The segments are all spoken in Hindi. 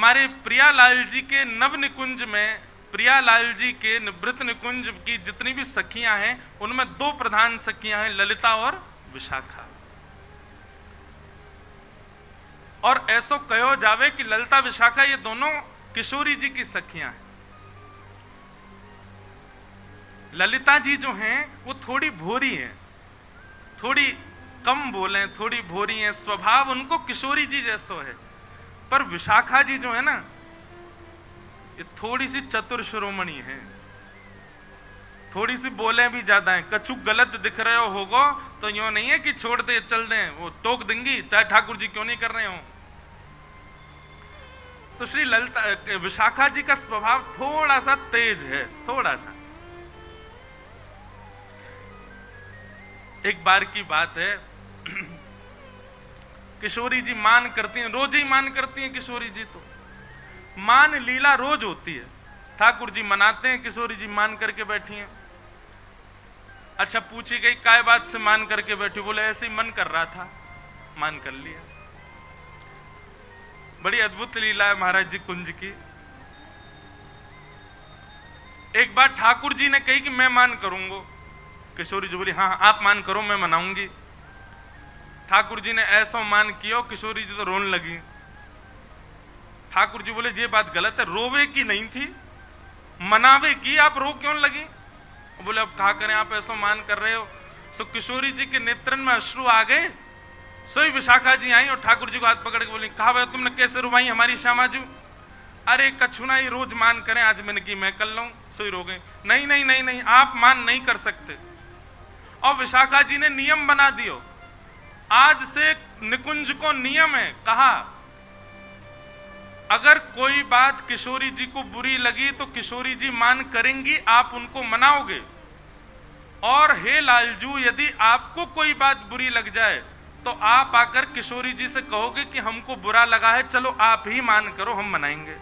हमारे प्रियालाल जी के नव निकुंज में प्रियालाल जी के निवृत्त निकुंज की जितनी भी सखियां हैं उनमें दो प्रधान सखियां हैं, ललिता और विशाखा। और ऐसो कहो जावे कि ललिता विशाखा ये दोनों किशोरी जी की सखियां हैं। ललिता जी जो हैं वो थोड़ी भोरी हैं, थोड़ी कम बोले, थोड़ी भोरी हैं, स्वभाव उनको किशोरी जी जैसो है। पर विशाखा जी जो है ना, ये थोड़ी सी चतुर शिरोमणि है, थोड़ी सी बोले भी ज्यादा है। कछु गलत दिख रहे हो होगो तो यूं नहीं है कि छोड़ दे चल दे, वो टोक देंगी चाहे ठाकुर जी क्यों नहीं कर रहे हो। तो श्री ललिता विशाखा जी का स्वभाव थोड़ा सा तेज है, थोड़ा सा। एक बार की बात है, किशोरी जी मान करती हैं, रोज ही मान करती हैं किशोरी जी। तो मान लीला रोज होती है, ठाकुर जी मनाते हैं, किशोरी जी मान करके बैठी हैं। अच्छा, पूछी गई काय बात से मान करके बैठी? बोले ऐसे ही मन कर रहा था, मान कर लिया। बड़ी अद्भुत लीला है महाराज जी कुंज की। एक बार ठाकुर जी ने कही कि मैं मान करूंगा, किशोरी जी बोली हाँ आप मान करो, मैं मनाऊंगी। ठाकुर जी ने ऐसा मान किया, किशोरी जी तो रोने लगी। ठाकुर जी बोले ये बात गलत है, रोवे की नहीं थी, मनावे की, आप रो क्यों लगी? बोले अब कहा करें, आप ऐसा मान कर रहे हो। सो किशोरी जी के नेत्रन में अश्रु आ गए। सोई विशाखा जी आई और ठाकुर जी को हाथ पकड़ के बोली कहा भाई तुमने कैसे रुवाई हमारी श्यामाजू? अरे कछुना ही रोज मान करें, आज मैंने की मैं कर लूं। सोई रो गए, नहीं नहीं नहीं नहीं, आप मान नहीं कर सकते। और विशाखा जी ने नियम बना दियो, आज से निकुंज को नियम है, कहा अगर कोई बात किशोरी जी को बुरी लगी तो किशोरी जी मान करेंगी, आप उनको मनाओगे। और हे लालजू, यदि आपको कोई बात बुरी लग जाए तो आप आकर किशोरी जी से कहोगे कि हमको बुरा लगा है, चलो आप ही मान करो, हम मनाएंगे।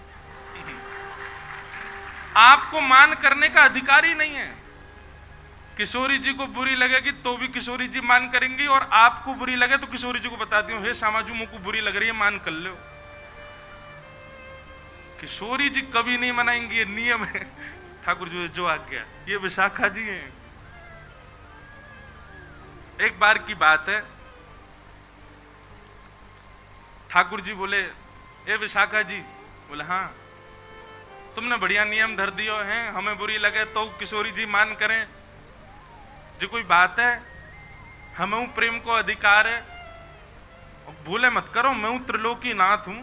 आपको मान करने का अधिकार ही नहीं है। किशोरी जी को बुरी लगेगी तो भी किशोरी जी मान करेंगी, और आपको बुरी लगे तो किशोरी जी को बताती हूँ हे श्यामाजू मुझको बुरी लग रही है, मान कर लो। किशोरी जी कभी नहीं मनाएंगी, ये नियम है ठाकुर जी जो आज्ञा। ये विशाखा जी हैं। एक बार की बात है, ठाकुर जी बोले ए विशाखा जी, बोले हाँ तुमने बढ़िया नियम धर दियो हैं, हमें बुरी लगे तो किशोरी जी मान करें, जो कोई बात है, हमें प्रेम को अधिकार है। भूले मत करो, मैं त्रिलोकी नाथ हूं।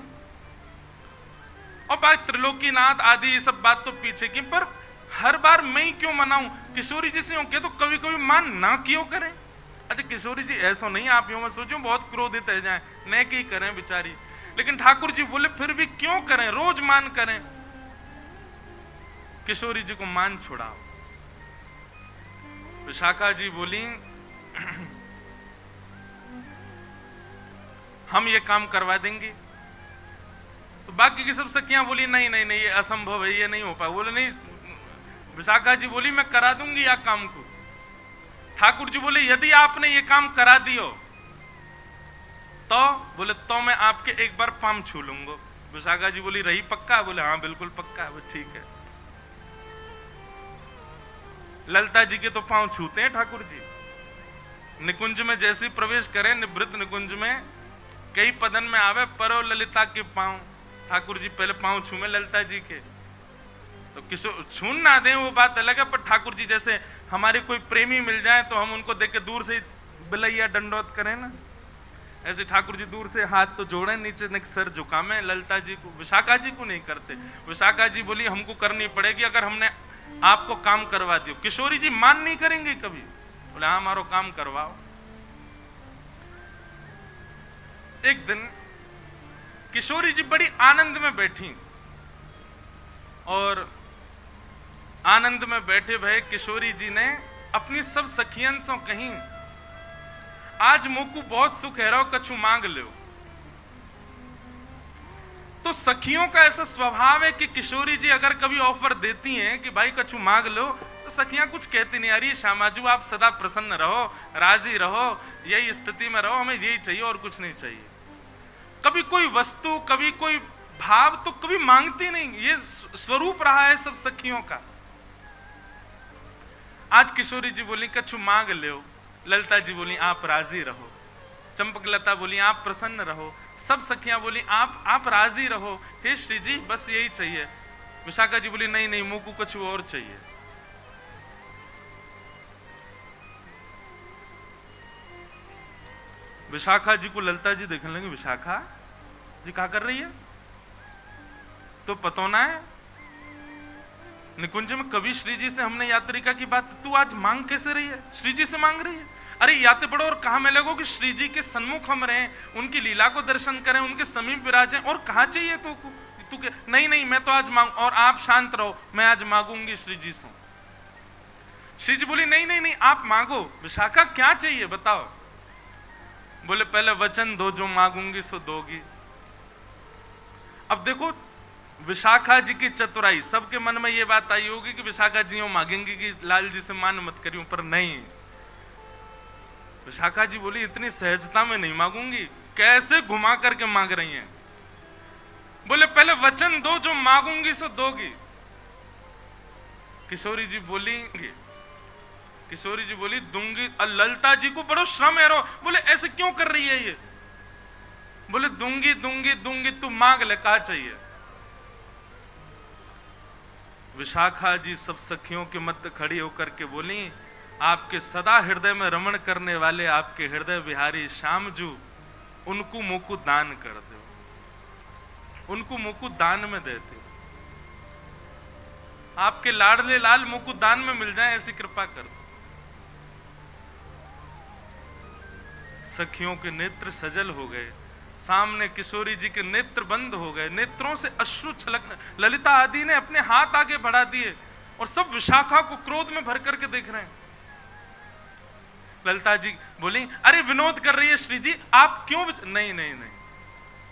और बात त्रिलोकी नाथ आदि ये सब बात तो पीछे की, पर हर बार मैं ही क्यों मनाऊं? किशोरी जी से तो कभी कभी मान ना क्यों करें? अच्छा किशोरी जी ऐसा नहीं, आप यूं मत सोचो बहुत क्रोधित है जाए, न की करें बेचारी। लेकिन ठाकुर जी बोले फिर भी क्यों करें, रोज मान करें। किशोरी जी को मान छुड़ाओ। विशाखा जी बोली हम ये काम करवा देंगे। तो बाकी की सब सखियां बोली नहीं नहीं नहीं, ये असंभव है, ये नहीं हो पाए। बोले नहीं, विशाखा जी बोली मैं करा दूंगी या काम को। ठाकुर जी बोले यदि आपने ये काम करा दियो तो, बोले तो मैं आपके एक बार पाम छू लूंगा। विशाखा जी बोली रही पक्का? बोले हाँ बिल्कुल पक्का। ठीक है। ललिता जी के तो पांव छूते हैं ठाकुर जी। निकुंज में जैसे प्रवेश करें, निवृत्त निकुंज में कई पदन में आवे परो ललिता के पांव, ठाकुर जी पहले पांव छूमे ललिता जी के। तो किशोर छून ना दें वो बात अलग है, पर ठाकुर जी जैसे हमारे कोई प्रेमी मिल जाए तो हम उनको देख के दूर से बिलैया दंडोत करें ना, ऐसे ठाकुर जी दूर से हाथ तो जोड़े, नीचे सर झुकामे ललिता जी को। विशाखा जी को नहीं करते। विशाखा जी बोली हमको करनी पड़ेगी अगर हमने आपको काम करवा दियो। किशोरी जी मान नहीं करेंगे कभी। बोले हाँ हमारो काम करवाओ। एक दिन किशोरी जी बड़ी आनंद में बैठी, और आनंद में बैठे भय किशोरी जी ने अपनी सब सखियन से कहीं आज मोकू बहुत सुख है रहो, कछु मांग लो। तो सखियों का ऐसा स्वभाव है कि किशोरी जी अगर कभी ऑफर देती हैं कि भाई कछु मांग लो, तो सखियां कुछ कहती नहीं, अरे श्यामाजू आप सदा प्रसन्न रहो, राजी रहो, यही स्थिति में रहो, हमें यही चाहिए और कुछ नहीं चाहिए। कभी कोई वस्तु, कभी कोई भाव तो कभी मांगती नहीं, ये स्वरूप रहा है सब सखियों का। आज किशोरी जी बोली कछु मांग लो, ललिता जी बोली आप राजी रहो, चंपकलता बोली आप प्रसन्न रहो, सब सखियां बोली आप राजी रहो, हे श्री जी बस यही चाहिए। विशाखा जी बोली नहीं नहीं, मुझको कुछ और चाहिए। विशाखा जी को ललिता जी देखने लगे, विशाखा जी क्या कर रही है, तो पतोना है निकुंज में कभी श्री जी से हमने यात्रिका की बात, तू आज मांग कैसे रही है, श्री जी से मांग रही है। अरे याते पड़ो और कहा मैं लगो कि श्री जी के सन्मुख हम रहे, उनकी लीला को दर्शन करें, उनके समीप विराजें, और कहा चाहिए तो तू के नहीं नहीं मैं तो आज मांग, और आप शांत रहो मैं आज मांगूंगी श्री जी से। श्री जी बोली नहीं नहीं नहीं आप मांगो। विशाखा क्या चाहिए बताओ। बोले पहले वचन दो जो मांगूंगी सो दोगी। अब देखो विशाखा जी की चतुराई, सबके मन में ये बात आई होगी कि विशाखा जी मांगेंगी कि लाल जी से मान मत करियो, पर नहीं, विशाखा जी बोली इतनी सहजता में नहीं मांगूंगी, कैसे घुमा करके मांग रही हैं। बोले पहले वचन दो जो मांगूंगी सो दोगी। किशोरी जी बोली दूंगी। ललिता जी को बड़ो श्रम है रो, बोले ऐसे क्यों कर रही है ये। बोले दूंगी दूंगी दूंगी, तू मांग ले क्या चाहिए। विशाखा जी सब सखियों के मध्य खड़ी होकर के बोली आपके सदा हृदय में रमण करने वाले आपके हृदय विहारी श्याम जू, उनको मुकु दान कर दो, उनको मुकु दान में देते, आपके लाडले लाल मुकु दान में मिल जाए ऐसी कृपा कर दो। सखियों के नेत्र सजल हो गए, सामने किशोरी जी के नेत्र बंद हो गए, नेत्रों से अश्रु छलकने। ललिता आदि ने अपने हाथ आगे बढ़ा दिए और सब विशाखा को क्रोध में भर करके देख रहे हैं। ललिता जी बोली अरे विनोद कर रही है श्री जी, आप क्यों नहीं नहीं नहीं,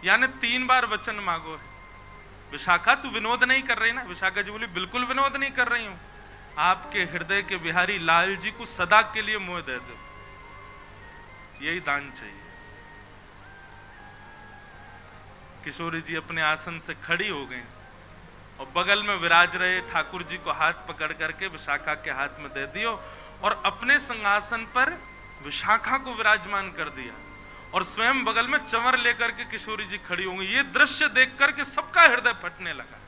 यानी 3 बार वचन मांगो है। विशाखा तू विनोद नहीं कर रही ना। विशाखा जी बोली बिल्कुल विनोद नहीं कर रही हूं, आपके हृदय के बिहारी लाल जी को सदा के लिए मोह दे दो, यही दान चाहिए। किशोरी जी अपने आसन से खड़ी हो गई और बगल में विराज रहे ठाकुर जी को हाथ पकड़ करके विशाखा के हाथ में दे दियो और अपने सिंहासन पर विशाखा को विराजमान कर दिया और स्वयं बगल में चंवर लेकर के किशोरी जी खड़ी होंगी। ये दृश्य देख करके सबका हृदय फटने लगा।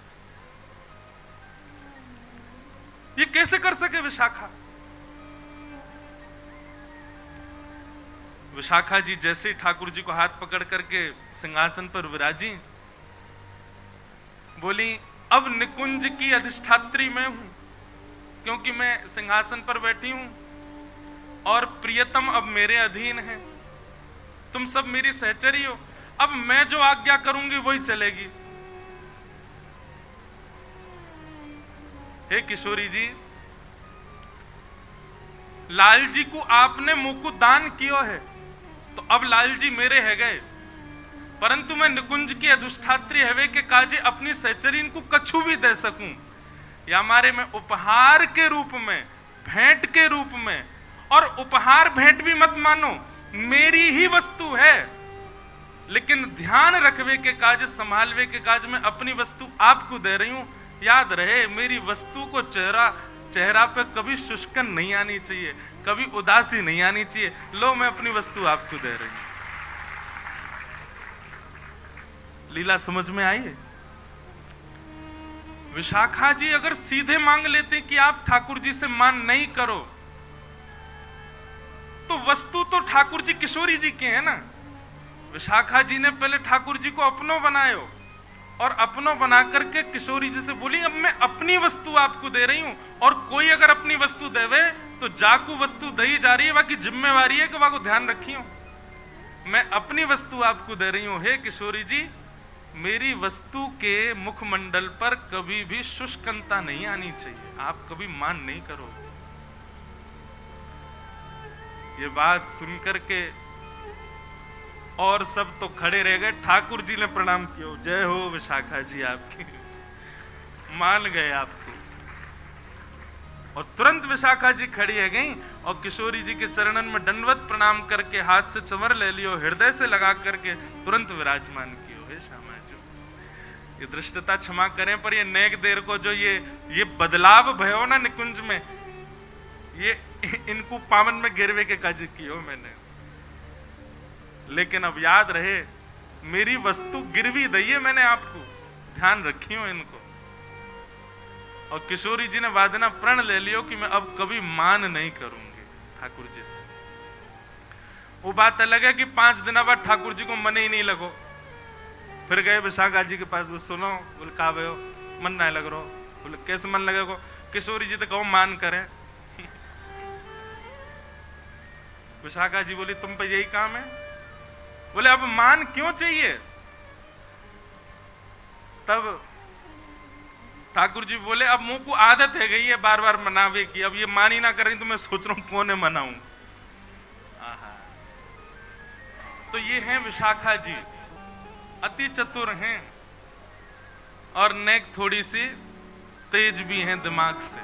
ये कैसे कर सके विशाखा। विशाखा जी जैसे ही ठाकुर जी को हाथ पकड़ करके सिंहासन पर विराजी, बोली अब निकुंज की अधिष्ठात्री मैं हूं, क्योंकि मैं सिंहासन पर बैठी हूं और प्रियतम अब मेरे अधीन है, तुम सब मेरी सहचरी हो, अब मैं जो आज्ञा करूंगी वही चलेगी। हे किशोरी जी, लाल जी को आपने मुकुट दान किया है तो अब लाल जी मेरे है गए, परंतु मैं निकुंज की अधिष्ठात्री हवे के काजे अपनी सहचरीन को कछु भी दे सकूं, या हमारे में उपहार के रूप में, भेंट के रूप में, और उपहार भेंट भी मत मानो, मेरी ही वस्तु है, लेकिन ध्यान रखवे के काज, संभालवे के काज में अपनी वस्तु आपको दे रही हूं। याद रहे मेरी वस्तु को चेहरा पे कभी शुष्कन नहीं आनी चाहिए, कभी उदासी नहीं आनी चाहिए। लो मैं अपनी वस्तु आपको दे रही हूं। लीला समझ में आई है। विशाखा जी अगर सीधे मांग लेते कि आप ठाकुर जी से मान नहीं करो, तो वस्तु तो ठाकुर जी किशोरी जी के हैं ना। विशाखा जी ने पहले ठाकुर जी को अपनो बनायो और अपनो बना करके किशोरी जी से बोली अब मैं अपनी वस्तु आपको दे रही हूं, और कोई अगर अपनी वस्तु देवे तो जाकू वस्तु दई जा रही है, बाकी जिम्मेवारी है कि वाको ध्यान रखियो। मैं अपनी वस्तु आपको दे रही हूं। हे किशोरी जी, मेरी वस्तु के मुखमंडल पर कभी भी शुष्कता नहीं आनी चाहिए, आप कभी मान नहीं करो। ये बात सुनकर के और सब तो खड़े रह गए। ठाकुर जी ने प्रणाम किया, जय हो विशाखा जी आपकी, मान गए आपको। और तुरंत विशाखा जी खड़ी है गई और किशोरी जी के चरणन में दंडवत प्रणाम करके हाथ से चंवर ले लियो, हृदय से लगा करके तुरंत विराजमान कियो। हे श्यामा जी, ये दृष्टता क्षमा करें, पर ये नेक देर को जो ये बदलाव भयो ना निकुंज में, ये इनको पावन में गिरवे के काज कियो मैंने। लेकिन अब याद रहे, मेरी वस्तु गिरवी दइए मैंने आपको, ध्यान रखियो इनको। और किशोरी जी ने वादना प्रण ले लियो कि मैं अब कभी मान नहीं करूंगी ठाकुर जी से। वो बात अलग है कि 5 दिन बाद ठाकुर जी को मन ही नहीं लगो। फिर गए विशाखा जी के पास, वो सुनो, बोले का भयो मन नहीं लग रहा। बोले कैसे मन लगेगा? किशोरी जी तो कहो मान करें। विशाखा जी बोली तुम पे यही काम है? बोले अब मान क्यों चाहिए? तब ठाकुर जी बोले अब मुंह को आदत है गई है बार बार मनावे की, अब ये मान ही ना करें तो मैं सोच रहा हूं कौन है मनाऊं। तो ये हैं विशाखा जी, अति चतुर हैं और नेक थोड़ी सी तेज भी हैं दिमाग से।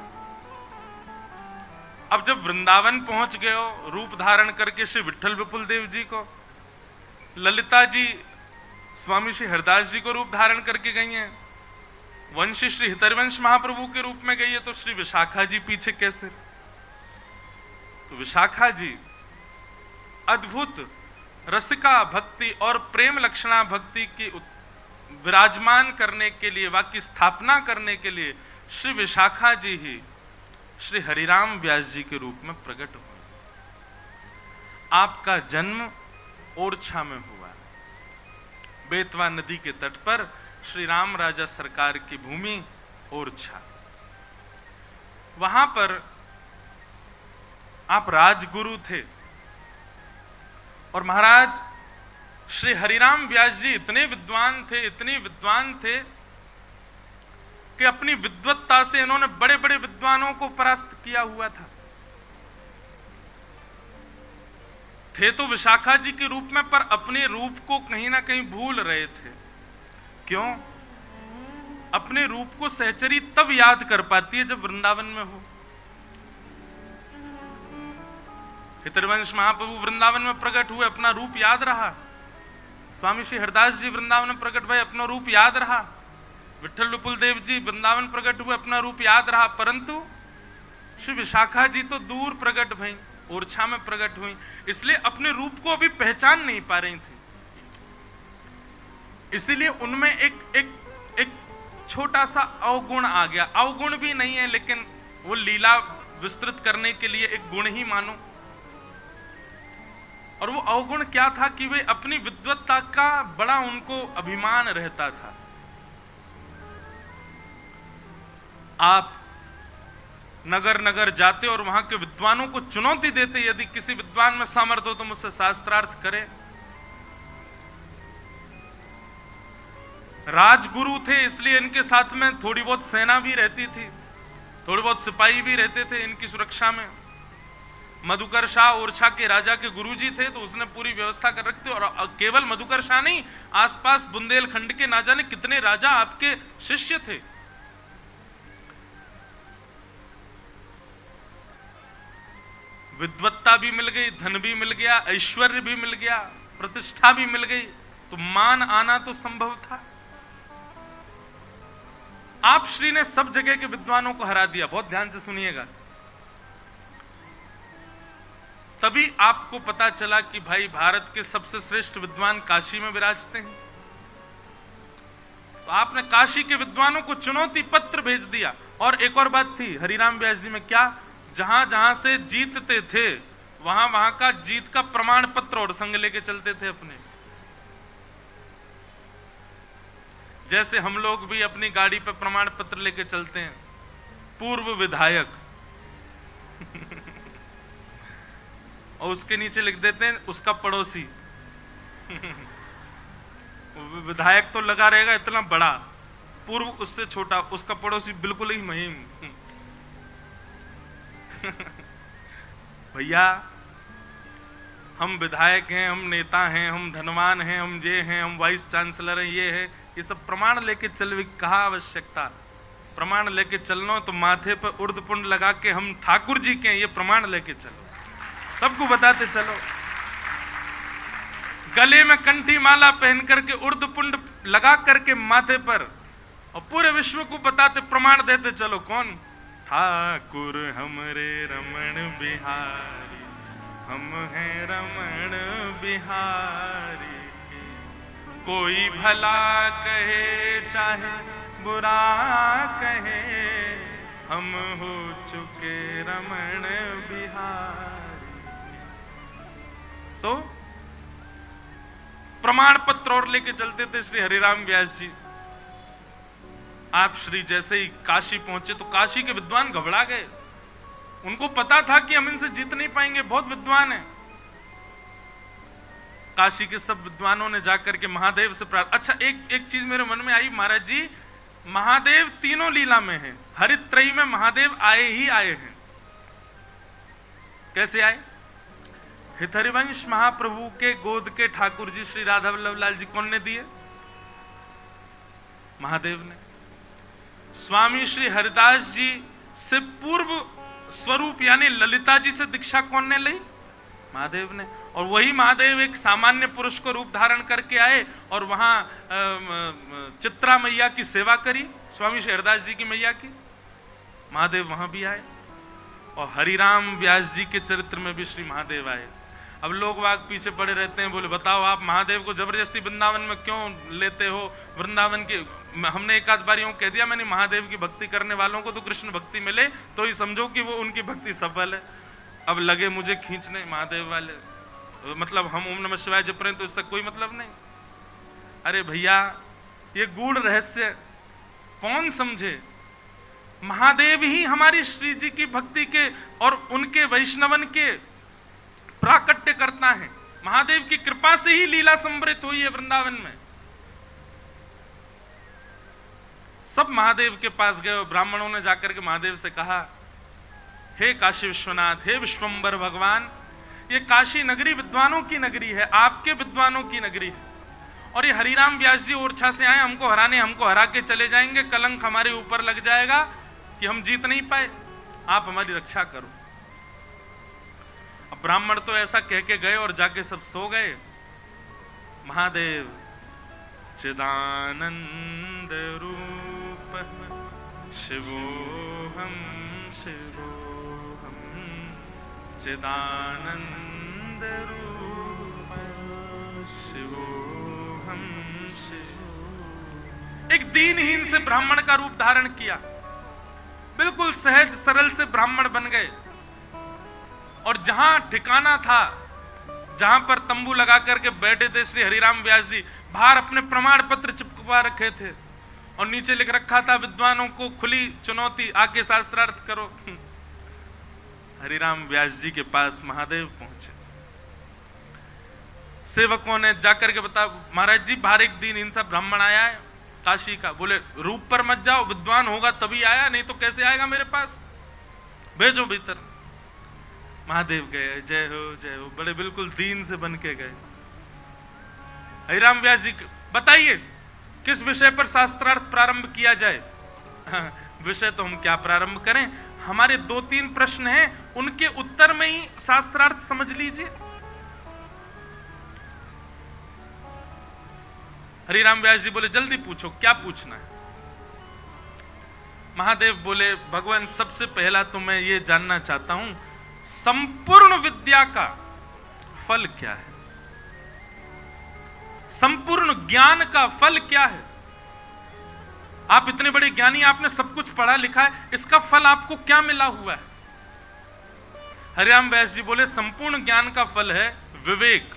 अब जब वृंदावन पहुंच गए हो रूप धारण करके श्री विठल विपुल देव जी को, ललिता जी स्वामी श्री हरदास जी को रूप धारण करके गई हैं, वंशी श्री हितरवंश महाप्रभु के रूप में गई है, तो श्री विशाखा जी पीछे कैसे? तो विशाखा जी अद्भुत रसिका भक्ति और प्रेम लक्षणा भक्ति की विराजमान करने के लिए, वाक्य स्थापना करने के लिए श्री विशाखा जी ही श्री हरिराम व्यास जी के रूप में प्रकट हुए। आपका जन्म ओरछा में हुआ, बेतवा नदी के तट पर श्री राम राजा सरकार की भूमि ओरछा। वहां पर आप राजगुरु थे और महाराज श्री हरिराम व्यास जी इतने विद्वान थे कि अपनी विद्वत्ता से इन्होंने बड़े बड़े विद्वानों को परास्त किया हुआ था। थे तो विशाखा जी के रूप में, पर अपने रूप को कहीं ना कहीं भूल रहे थे। क्यों? अपने रूप को सहचरी तब याद कर पाती है जब वृंदावन में हो। हितरवंश महाप्रभु वृंदावन में प्रकट हुए, अपना रूप याद रहा। स्वामी श्री हरदास जी वृंदावन में प्रकट हुए, अपना रूप याद रहा। विठल विपुल देव जी वृंदावन प्रकट हुए, अपना रूप याद रहा। परंतु श्री विशाखा जी तो दूर प्रकट भई, ओरछा में प्रकट हुई, इसलिए अपने रूप को अभी पहचान नहीं पा रही थी। इसीलिए उनमें एक छोटा सा अवगुण आ गया। अवगुण भी नहीं है, लेकिन वो लीला विस्तृत करने के लिए एक गुण ही मानो। और वो अवगुण क्या था कि वे अपनी विद्वत्ता का बड़ा उनको अभिमान रहता था। आप नगर नगर जाते और वहां के विद्वानों को चुनौती देते, यदि किसी विद्वान में सामर्थ्य हो तो मुझसे शास्त्रार्थ करे। राजगुरु थे, इसलिए इनके साथ में थोड़ी बहुत सेना भी रहती थी, थोड़े बहुत सिपाही भी रहते थे इनकी सुरक्षा में। मधुकर शाह ओरछा के राजा के गुरुजी थे, तो उसने पूरी व्यवस्था कर रखी थी। और केवल मधुकर शाह नहीं, आसपास बुंदेलखंड के ना जाने कितने राजा आपके शिष्य थे। विद्वत्ता भी मिल गई, धन भी मिल गया, ऐश्वर्य भी मिल गया, प्रतिष्ठा भी मिल गई, तो मान आना तो संभव था। आप श्री ने सब जगह के विद्वानों को हरा दिया। बहुत ध्यान से सुनिएगा। तभी आपको पता चला कि भाई भारत के सबसे श्रेष्ठ विद्वान काशी में विराजते हैं। तो आपने काशी के विद्वानों को चुनौती पत्र भेज दिया। और एक और बात थी हरिराम व्यास जी में, क्या जहां जहां से जीतते थे वहां वहां का जीत का प्रमाण पत्र और संग लेके चलते थे अपने। जैसे हम लोग भी अपनी गाड़ी पे प्रमाण पत्र लेके चलते हैं। पूर्व विधायक और उसके नीचे लिख देते हैं उसका पड़ोसी। विधायक तो लगा रहेगा इतना बड़ा, पूर्व उससे छोटा, उसका पड़ोसी बिल्कुल ही मुहिम। भैया हम विधायक हैं, हम नेता हैं, हम धनवान हैं, हम ये हैं, हम वाइस चांसलर हैं, ये है, ये सब प्रमाण लेके चलने की कहा आवश्यकता। प्रमाण लेके चलना तो माथे पर उर्द पुंड लगा के हम ठाकुर जी के हैं, ये प्रमाण लेके चलो, सबको बताते चलो। गले में कंठी माला पहन करके उर्द पुंड लगा करके माथे पर विश्व को बताते, प्रमाण देते चलो। कौन? ठाकुर हमरे रमण बिहारी, हम हैं रमण बिहारी। कोई भला कहे चाहे बुरा कहे, हम हो चुके रमण बिहारी। तो प्रमाण पत्र और लेके चलते थे श्री हरिराम व्यास जी। आप श्री जैसे ही काशी पहुंचे तो काशी के विद्वान घबरा गए। उनको पता था कि हम इनसे जीत नहीं पाएंगे, बहुत विद्वान है। काशी के सब विद्वानों ने जाकर के महादेव से प्रार्थना। अच्छा, एक चीज मेरे मन में आई, महाराज जी महादेव तीनों लीला में हैं, हरित्रयी में महादेव आए ही आए हैं। कैसे आए? हितहरिवंश महाप्रभु के गोद के ठाकुर जी श्री राधा वल्लभ लाल जी कौन ने दिए? महादेव ने। स्वामी श्री हरिदास जी से पूर्व स्वरूप यानी ललिता जी से दीक्षा कौन ने ली? महादेव ने। और वही महादेव एक सामान्य पुरुष को रूप धारण करके आए और वहां चित्रा मैया की सेवा करी, स्वामी श्री हरिदास जी की मैया की। महादेव वहां भी आए और हरिराम व्यास जी के चरित्र में भी श्री महादेव आए। अब लोग वाग पीछे पड़े रहते हैं, बोले बताओ आप महादेव को जबरदस्ती वृंदावन में क्यों लेते हो? वृंदावन की हमने एक आध बार यूं कह दिया, मैंने महादेव की भक्ति करने वालों को तो कृष्ण भक्ति मिले तो ही समझो कि वो उनकी भक्ति सफल है। अब लगे मुझे खींचने महादेव वाले, मतलब हम ओम नमः शिवाय जप रहे हैं तो इससे कोई मतलब नहीं। अरे भैया, ये गूढ़ रहस्य कौन समझे? महादेव ही हमारी श्री जी की भक्ति के और उनके वैष्णवन के प्राकट्य करता है। महादेव की कृपा से ही लीला संवृत हुई है वृंदावन में। सब महादेव के पास गए। ब्राह्मणों ने जाकर के महादेव से कहा, हे काशी विश्वनाथ, हे विश्वंबर भगवान, ये काशी नगरी विद्वानों की नगरी है, आपके विद्वानों की नगरी है, और ये हरिराम व्यास जी ओरछा से आए हमको हराने, हमको हरा के चले जाएंगे, कलंक हमारे ऊपर लग जाएगा कि हम जीत नहीं पाए, आप हमारी रक्षा करो। अब ब्राह्मण तो ऐसा कह के गए और जाके सब सो गए। महादेव चिदानंद रूप शिवोहम शिवोहम, चिदानंद रूप शिवोहम शिवोहम। एक दीनहीन से ब्राह्मण का रूप धारण किया, बिल्कुल सहज सरल से ब्राह्मण बन गए। और जहां ठिकाना था, जहां पर तंबू लगा करके बैठे थे श्री हरिराम व्यास जी, बाहर अपने प्रमाण पत्र चिपकवा रखे थे और नीचे लिख रखा था विद्वानों को खुली चुनौती, आके शास्त्रार्थ करो। हरिराम व्यास जी के पास महादेव पहुंचे। सेवकों ने जाकर के बताया, महाराज जी बाहर एक दिन इनसा ब्राह्मण आया है काशी का। बोले रूप पर मत जाओ, विद्वान होगा तभी आया, नहीं तो कैसे आएगा मेरे पास, भेजो भीतर। महादेव गए, जय हो, बड़े बिल्कुल दीन से बन के गए। हरिराम व्यास जी, बताइए किस विषय पर शास्त्रार्थ प्रारंभ किया जाए? विषय तो हम क्या प्रारंभ करें, हमारे 2-3 प्रश्न हैं, उनके उत्तर में ही शास्त्रार्थ समझ लीजिए। हरिराम व्यास जी बोले जल्दी पूछो, क्या पूछना है? महादेव बोले, भगवान सबसे पहला तो मैं ये जानना चाहता हूं, संपूर्ण विद्या का फल क्या है? संपूर्ण ज्ञान का फल क्या है? आप इतने बड़े ज्ञानी, आपने सब कुछ पढ़ा लिखा है, इसका फल आपको क्या मिला हुआ है? हरिराम व्यास जी बोले, संपूर्ण ज्ञान का फल है विवेक।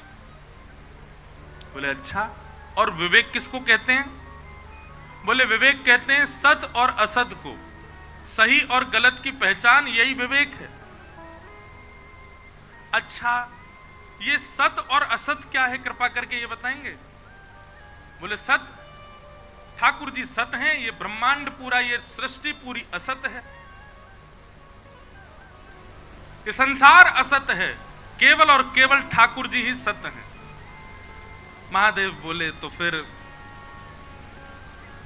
बोले अच्छा, और विवेक किसको कहते हैं? बोले विवेक कहते हैं सत और असत को, सही और गलत की पहचान, यही विवेक है। अच्छा, ये सत और असत क्या है, कृपा करके ये बताएंगे? बोले सत, ठाकुर जी सत हैं, ये ब्रह्मांड पूरा, ये सृष्टि पूरी असत है, ये संसार असत है, केवल और केवल ठाकुर जी ही सत हैं। महादेव बोले तो फिर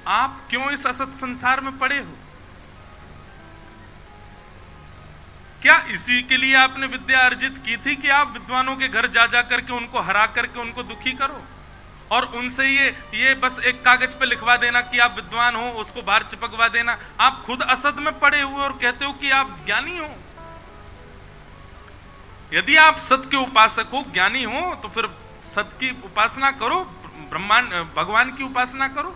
आप क्यों इस असत संसार में पड़े हो? क्या इसी के लिए आपने विद्या अर्जित की थी कि आप विद्वानों के घर जा जा करके उनको हरा करके उनको दुखी करो? और उनसे ये बस एक कागज पे लिखवा देना कि आप विद्वान हो, उसको बाहर चिपकवा देना। आप खुद असत में पड़े हुए और कहते हो कि आप ज्ञानी हो। यदि आप सत के उपासक हो, ज्ञानी हो, तो फिर सत की उपासना करो, ब्रह्मांड भगवान की उपासना करो।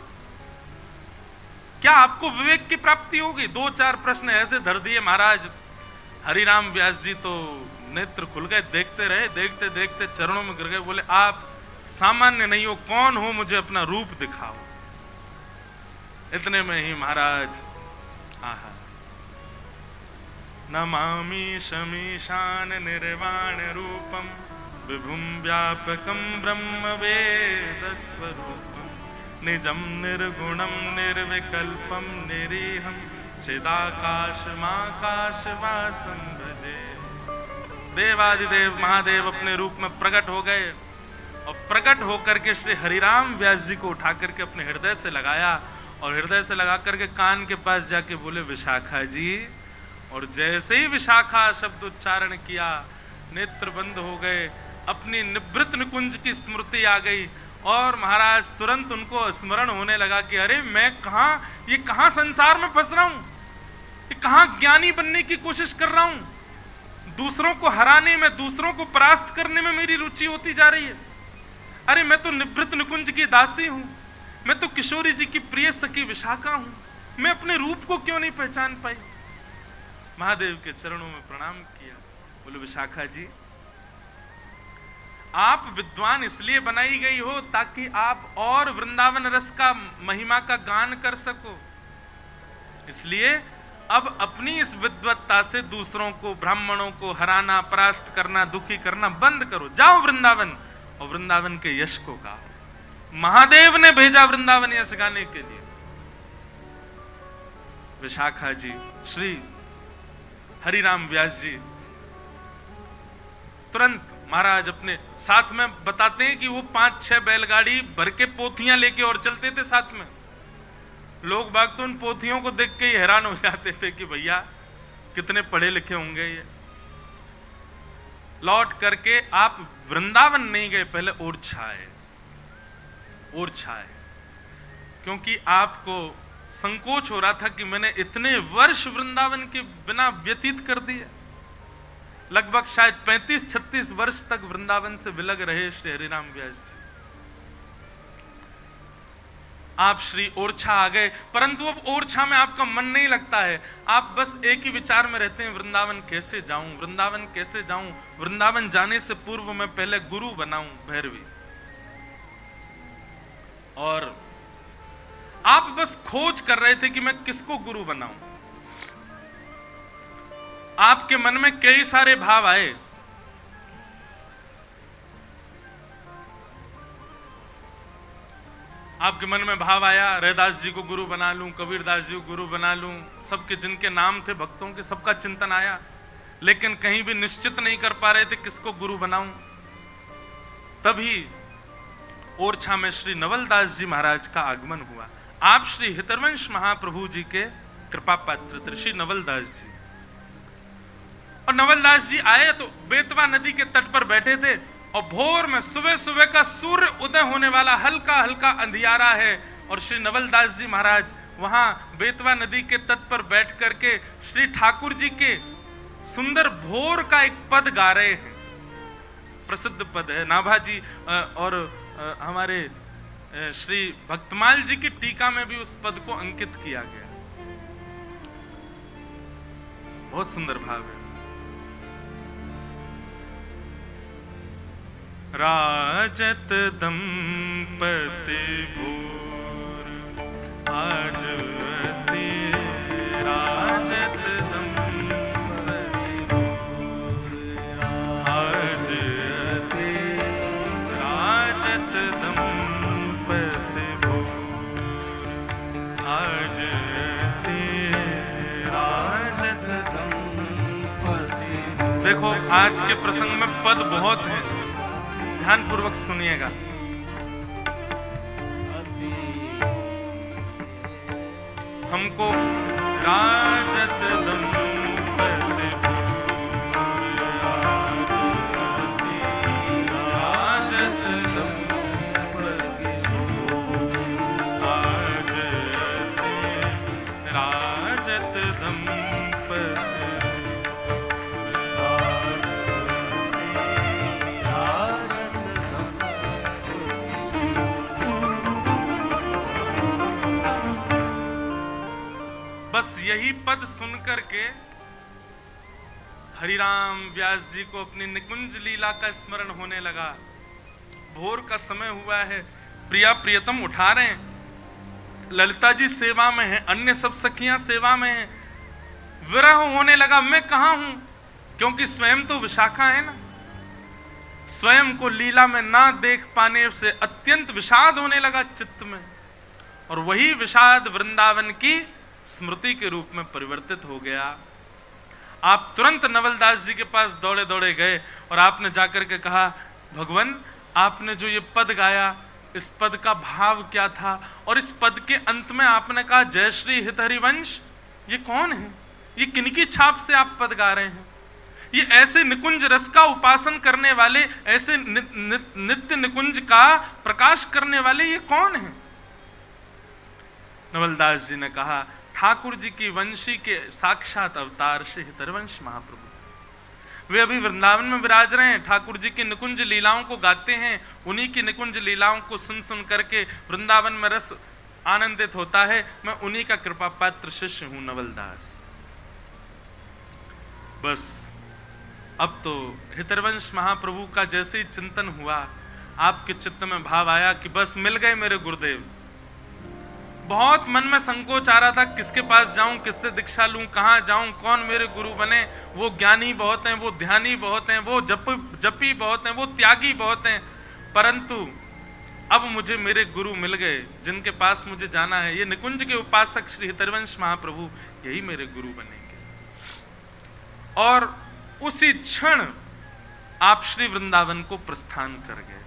क्या आपको विवेक की प्राप्ति होगी? 2-4 प्रश्न ऐसे धर दिए महाराज। हरिराम व्यास जी तो नेत्र खुल गए, देखते रहे, देखते देखते चरणों में गिर गए, बोले आप सामान्य नहीं हो, कौन हो, मुझे अपना रूप दिखाओ। इतने में ही महाराज आहा, नमामि शमीशान निर्वाण रूपम विभुम व्यापकम ब्रह्म वेद स्वरूपम निजम निर्गुणम निर्विकल्पम निरीहम चिदाकाशमाकाशवासं भजे। देवादिदेव महादेव अपने रूप में प्रकट हो गए और प्रकट होकर के श्री हरिराम व्यास जी को उठा करके अपने हृदय से लगाया और हृदय से लगा करके कान के पास जाके बोले विशाखा जी। और जैसे ही विशाखा शब्द उच्चारण किया, नेत्र बंद हो गए, अपनी निवृत्त निकुंज की स्मृति आ गई और महाराज तुरंत उनको स्मरण होने लगा कि अरे मैं कहां संसार में फंस रहा हूं, कहां ज्ञानी बनने की कोशिश कर रहा हूं, दूसरों को हराने में, दूसरों को परास्त करने में मेरी रुचि होती जा रही है। अरे मैं तो निवृत्त निकुंज की दासी हूं, मैं तो किशोरी जी की प्रिय सखी विशाखा हूं, मैं अपने रूप को क्यों नहीं पहचान पाई। महादेव के चरणों में प्रणाम किया, बोले विशाखा जी आप विद्वान इसलिए बनाई गई हो ताकि आप और वृंदावन रस का महिमा का गान कर सको। इसलिए अब अपनी इस विद्वत्ता से दूसरों को, ब्राह्मणों को हराना, परास्त करना, दुखी करना बंद करो। जाओ वृंदावन और वृंदावन के यश को गाओ। महादेव ने भेजा वृंदावन यश गाने के लिए। विशाखा जी, श्री हरिराम व्यास जी तुरंत महाराज अपने साथ में बताते हैं कि वो 5-6 बैलगाड़ी भर के पोथियां लेके और चलते थे साथ में। लोग बाग तो उन पोथियों को देख के ही हैरान हो जाते थे कि भैया कितने पढ़े लिखे होंगे ये। लौट करके आप वृंदावन नहीं गए, पहले ओरछा आए, क्योंकि आपको संकोच हो रहा था कि मैंने इतने वर्ष वृंदावन के बिना व्यतीत कर दिए। लगभग शायद 35-36 वर्ष तक वृंदावन से विलग रहे श्री हरिराम व्यास जी। आप श्री ओरछा आ गए, परंतु अब ओरछा में आपका मन नहीं लगता है। आप बस एक ही विचार में रहते हैं, वृंदावन कैसे जाऊं, वृंदावन कैसे जाऊं। वृंदावन जाने से पूर्व मैं पहले गुरु बनाऊं भैरवी। और आप बस खोज कर रहे थे कि मैं किसको गुरु बनाऊं। आपके मन में कई सारे भाव आए। आपके मन में भाव आया, रैदास जी को गुरु बना लूं, कबीरदास जी को गुरु बना लूं, सबके जिनके नाम थे भक्तों के, सबका चिंतन आया, लेकिन कहीं भी निश्चित नहीं कर पा रहे थे किसको गुरु बनाऊं। तभी ओरछा में श्री नवलदास जी महाराज का आगमन हुआ। आप श्री हितरवंश महाप्रभु जी के कृपा पात्र थे श्री नवलदास जी। और नवलदास जी आए तो बेतवा नदी के तट पर बैठे थे और भोर में सुबह सुबह का सूर्य उदय होने वाला हल्का हल्का अंधियारा है और श्री नवलदास जी महाराज वहां बेतवा नदी के तट पर बैठ करके श्री ठाकुर जी के सुंदर भोर का एक पद गा रहे हैं। प्रसिद्ध पद है, नाभाजी और हमारे श्री भक्तमाल जी की टीका में भी उस पद को अंकित किया गया। बहुत सुंदर भाव है। राजत दंपति भोर आज अति, राजत दंपति भोर आज अति, राजत दंपति भोर आज अति, राजत दंपति। देखो आज के प्रसंग में पद बहुत है, ध्यान पूर्वक सुनिएगा। हमको राजत दंपति राजत दंपति दंपति बस यही पद सुनकर के हरिराम व्यास जी को अपनी निकुंज लीला का स्मरण होने लगा। भोर का समय हुआ है, प्रिया प्रियतम उठा रहे हैं, ललिता जी सेवा में है, अन्य सब सखियां सेवा में हैं। विरह होने लगा, मैं कहां हूं, क्योंकि स्वयं तो विशाखा है ना। स्वयं को लीला में ना देख पाने से अत्यंत विषाद होने लगा चित्त में, और वही विषाद वृंदावन की स्मृति के रूप में परिवर्तित हो गया। आप तुरंत नवलदास जी के पास दौड़े दौड़े गए और आपने जाकर के कहा, भगवान आपने जो ये पद गाया, इस पद का भाव क्या था? और इस पद के अंत में आपने कहा जय श्री हित हरिवंश, ये कौन है? ये किनकी छाप से आप पद गा रहे हैं? ये ऐसे निकुंज रस का उपासन करने वाले, ऐसे नित्य निकुंज का प्रकाश करने वाले ये कौन है? नवलदास जी ने कहा, ठाकुर जी की वंशी के साक्षात अवतार श्री हितरवंश महाप्रभु। वे अभी वृंदावन में विराज रहे हैं, ठाकुर जी की निकुंज लीलाओं को गाते हैं। उन्हीं की निकुंज लीलाओं को सुन सुन करके वृंदावन में रस आनंदित होता है। मैं उन्हीं का कृपा पात्र शिष्य हूं नवलदास। बस अब तो हितरवंश महाप्रभु का जैसे ही चिंतन हुआ, आपके चित्त में भाव आया कि बस मिल गए मेरे गुरुदेव। बहुत मन में संकोच आ रहा था, किसके पास जाऊं, किससे दीक्षा लूं, कहां जाऊं, कौन मेरे गुरु बने। वो ज्ञानी बहुत हैं, वो ध्यानी बहुत हैं, वो जपी बहुत हैं, वो त्यागी बहुत हैं, परंतु अब मुझे मेरे गुरु मिल गए जिनके पास मुझे जाना है। ये निकुंज के उपासक श्री हितरवंश महाप्रभु यही मेरे गुरु बनेंगे। और उसी क्षण आप श्री वृंदावन को प्रस्थान कर गए।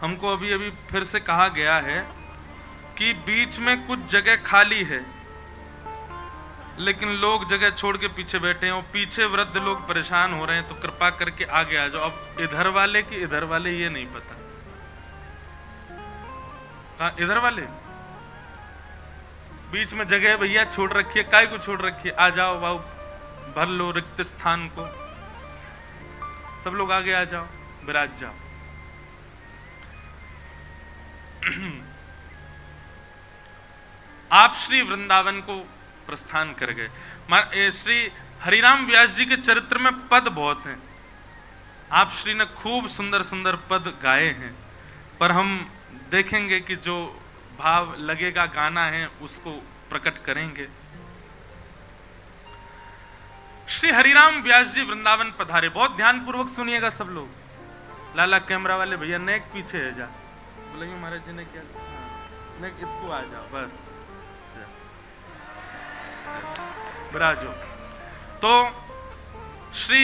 हमको अभी अभी फिर से कहा गया है कि बीच में कुछ जगह खाली है, लेकिन लोग जगह छोड़ के पीछे बैठे हैं और पीछे वृद्ध लोग परेशान हो रहे हैं, तो कृपा करके आगे आ जाओ। अब इधर वाले कि इधर वाले ये नहीं पता। कहा इधर वाले? बीच में जगह भैया छोड़ रखी है, काय को छोड़ रखी है? आ जाओ बाबू, भर लो रिक्त स्थान को। सब लोग आगे आ जाओ, विराज जाओ। आप श्री वृंदावन को प्रस्थान कर गए। श्री हरिराम व्यास जी के चरित्र में पद बहुत हैं। आप श्री ने खूब सुंदर सुंदर पद गाए हैं, पर हम देखेंगे कि जो भाव लगेगा गाना है उसको प्रकट करेंगे। श्री हरिराम व्यास जी वृंदावन पधारे। बहुत ध्यान पूर्वक सुनिएगा सब लोग। लाला कैमरा वाले भैया नेक पीछे है जा, बोलेंगे महाराज जी ने क्या, नेक इसको आ जाओ, बस विराजो। तो श्री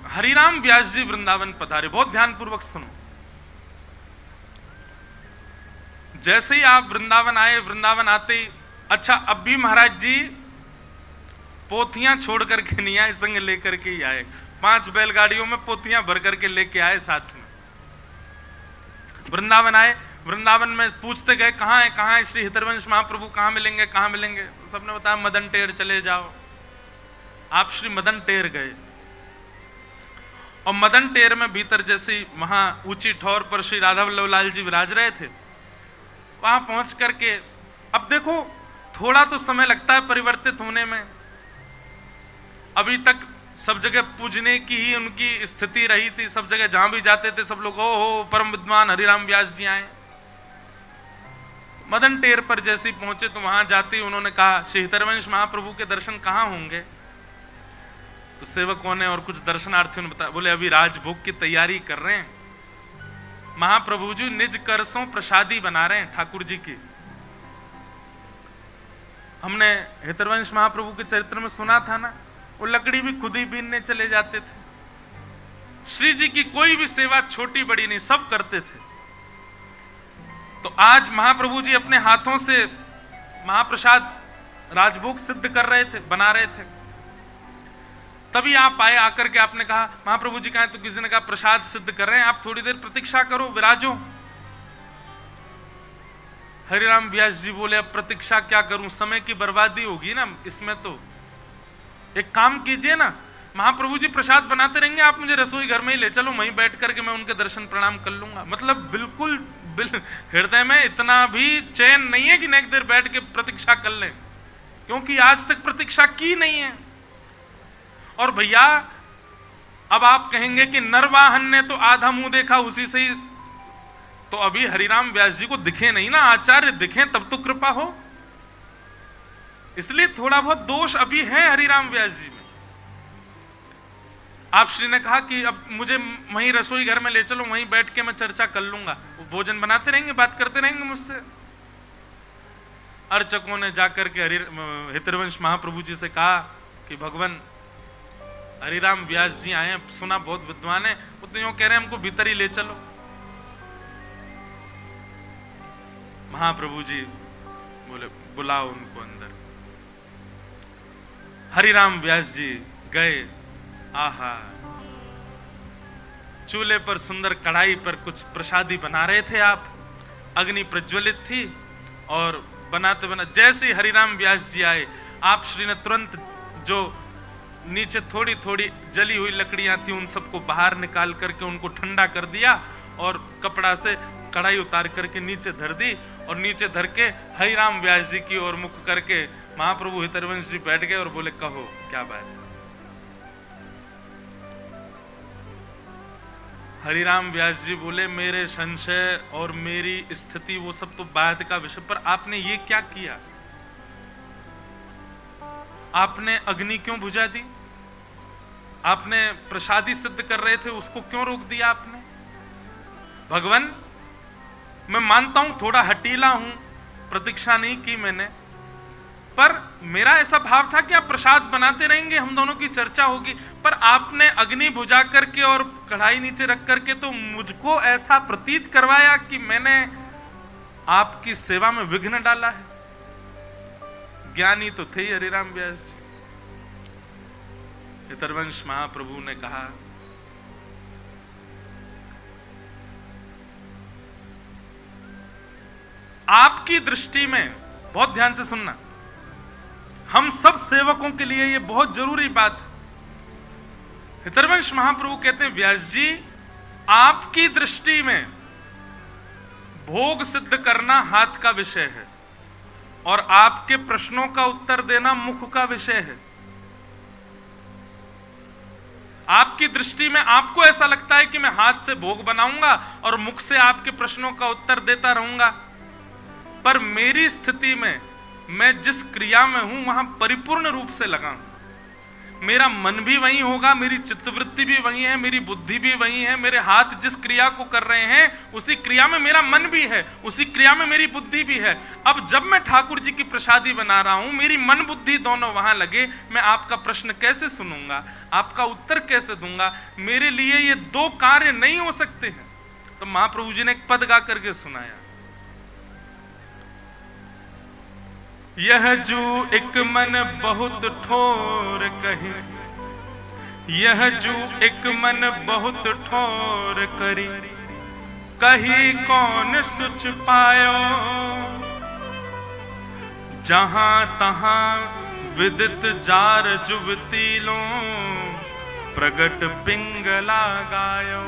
हरिराम व्यास जी वृंदावन पधारे। बहुत ध्यान पूर्वक सुनो। जैसे ही आप वृंदावन आए, वृंदावन आते ही, अच्छा अब भी महाराज जी पोथियां छोड़ करके नहीं आए, संग लेकर के ही आए। 5 बैलगाड़ियों में पोथियां भर करके लेके आए साथ में। वृंदावन आए, वृंदावन में पूछते गए कहाँ है श्री हितरवंश महाप्रभु, कहाँ मिलेंगे कहाँ मिलेंगे? सबने बताया मदन टेर चले जाओ। आप श्री मदन टेर गए, और मदन टेर में भीतर जैसी वहां ऊंची ठौर पर श्री राधा वल्लभ लाल जी विराज रहे थे, वहां पहुंच करके अब देखो थोड़ा तो समय लगता है परिवर्तित होने में। अभी तक सब जगह पूजने की ही उनकी स्थिति रही थी। सब जगह जहां भी जाते थे सब लोग ओ परम विद्वान हरिराम व्यास जी आए। मदन टेर पर जैसे पहुंचे तो वहां जाते ही उन्होंने कहा श्री हितरवंश महाप्रभु के दर्शन कहाँ होंगे? तो सेवकों ने और कुछ दर्शनार्थियों ने बताया, बोले अभी राजभोग की तैयारी कर रहे हैं, महाप्रभु जी निज करसों प्रसादी बना रहे हैं ठाकुर जी की। हमने हितरवंश महाप्रभु के चरित्र में सुना था ना, वो लकड़ी भी खुद ही बीनने चले जाते थे। श्री जी की कोई भी सेवा छोटी बड़ी नहीं, सब करते थे। तो आज महाप्रभु जी अपने हाथों से महाप्रसाद राजभोग सिद्ध कर रहे थे, बना रहे थे। तभी आप आए, आकर के आपने कहा महाप्रभु जी कहाँ हैं? तो किसी ने कहा प्रसाद सिद्ध कर रहे हैं, आप थोड़ी देर प्रतीक्षा करो, विराजो। हरिराम व्यास जी बोले अब प्रतीक्षा क्या करूं, समय की बर्बादी होगी ना इसमें, तो एक काम कीजिए ना, महाप्रभु जी प्रसाद बनाते रहेंगे, आप मुझे रसोई घर में ही ले चलो, वहीं बैठ करके मैं उनके दर्शन प्रणाम कर लूंगा। मतलब बिल्कुल हृदय में इतना भी चैन नहीं है कि नेक देर बैठ के प्रतीक्षा कर लें, क्योंकि आज तक प्रतीक्षा की नहीं है। और भैया अब आप कहेंगे कि नरवाहन ने तो आधा मुंह देखा, उसी से ही तो अभी हरिराम व्यास जी को दिखे नहीं ना, आचार्य दिखे तब तो कृपा हो, इसलिए थोड़ा बहुत दोष अभी है हरिराम व्यास जी में। आप श्री ने कहा कि अब मुझे वहीं रसोई घर में ले चलो, वहीं बैठ के मैं चर्चा कर लूंगा, वो भोजन बनाते रहेंगे, बात करते रहेंगे मुझसे। अर्चकों ने जाकर के हितरवंश महाप्रभु जी से कहा कि भगवान हरिराम व्यास जी आए, सुना बहुत विद्वान है, वो तो यूं कह रहे हैं हमको भीतर ही ले चलो। महाप्रभु जी बोले बुलाओ उनको अंदर। हरिराम व्यास जी गए, आहा, चूल्हे पर सुंदर कढ़ाई पर कुछ प्रसादी बना रहे थे आप, अग्नि प्रज्वलित थी, और बनाते बनाते जैसे ही हरिराम व्यास जी आए, आप श्री ने तुरंत जो नीचे थोड़ी थोड़ी जली हुई लकड़ियां थी उन सबको बाहर निकाल करके उनको ठंडा कर दिया, और कपड़ा से कढ़ाई उतार करके नीचे धर दी, और नीचे धर के हरिराम व्यास जी की ओर मुख करके महाप्रभु हितरवंश जी बैठ गए और बोले कहो क्या बात है। हरिराम व्यास जी बोले मेरे संशय और मेरी स्थिति वो सब तो बाद का विषय, पर आपने ये क्या किया, आपने अग्नि क्यों बुझा दी, आपने प्रसादी सिद्ध कर रहे थे उसको क्यों रोक दिया आपने। भगवान मैं मानता हूं थोड़ा हटीला हूं, प्रतीक्षा नहीं की मैंने, पर मेरा ऐसा भाव था कि आप प्रसाद बनाते रहेंगे, हम दोनों की चर्चा होगी, पर आपने अग्नि बुझा करके और कढ़ाई नीचे रख करके तो मुझको ऐसा प्रतीत करवाया कि मैंने आपकी सेवा में विघ्न डाला है। ज्ञानी तो थे हरिराम व्यास जी। हितरवंश महाप्रभु ने कहा आपकी दृष्टि में, बहुत ध्यान से सुनना, हम सब सेवकों के लिए यह बहुत जरूरी बात है। हितरवंश महाप्रभु कहते हैं व्यास जी आपकी दृष्टि में भोग सिद्ध करना हाथ का विषय है और आपके प्रश्नों का उत्तर देना मुख का विषय है। आपकी दृष्टि में आपको ऐसा लगता है कि मैं हाथ से भोग बनाऊंगा और मुख से आपके प्रश्नों का उत्तर देता रहूंगा, पर मेरी स्थिति में मैं जिस क्रिया में हूं वहां परिपूर्ण रूप से लगा हूं। मेरा मन भी वही होगा, मेरी चित्तवृत्ति भी वही है, मेरी बुद्धि भी वही है, मेरे हाथ जिस क्रिया को कर रहे हैं उसी क्रिया में मेरा मन भी है, उसी क्रिया में मेरी बुद्धि भी है। अब जब मैं ठाकुर जी की प्रसादी बना रहा हूं, मेरी मन बुद्धि दोनों वहां लगे, मैं आपका प्रश्न कैसे सुनूंगा, आपका उत्तर कैसे दूंगा। मेरे लिए ये दो कार्य नहीं हो सकते हैं। तो महाप्रभु जी ने एक पद गा करके सुनाया, यह जू एक मन बहुत ठोर कही, यह जू एक मन बहुत ठोर करी, कही कौन सुच पायो, जहां तहां विदित जार जुवतीलो, प्रगट पिंगला गायो।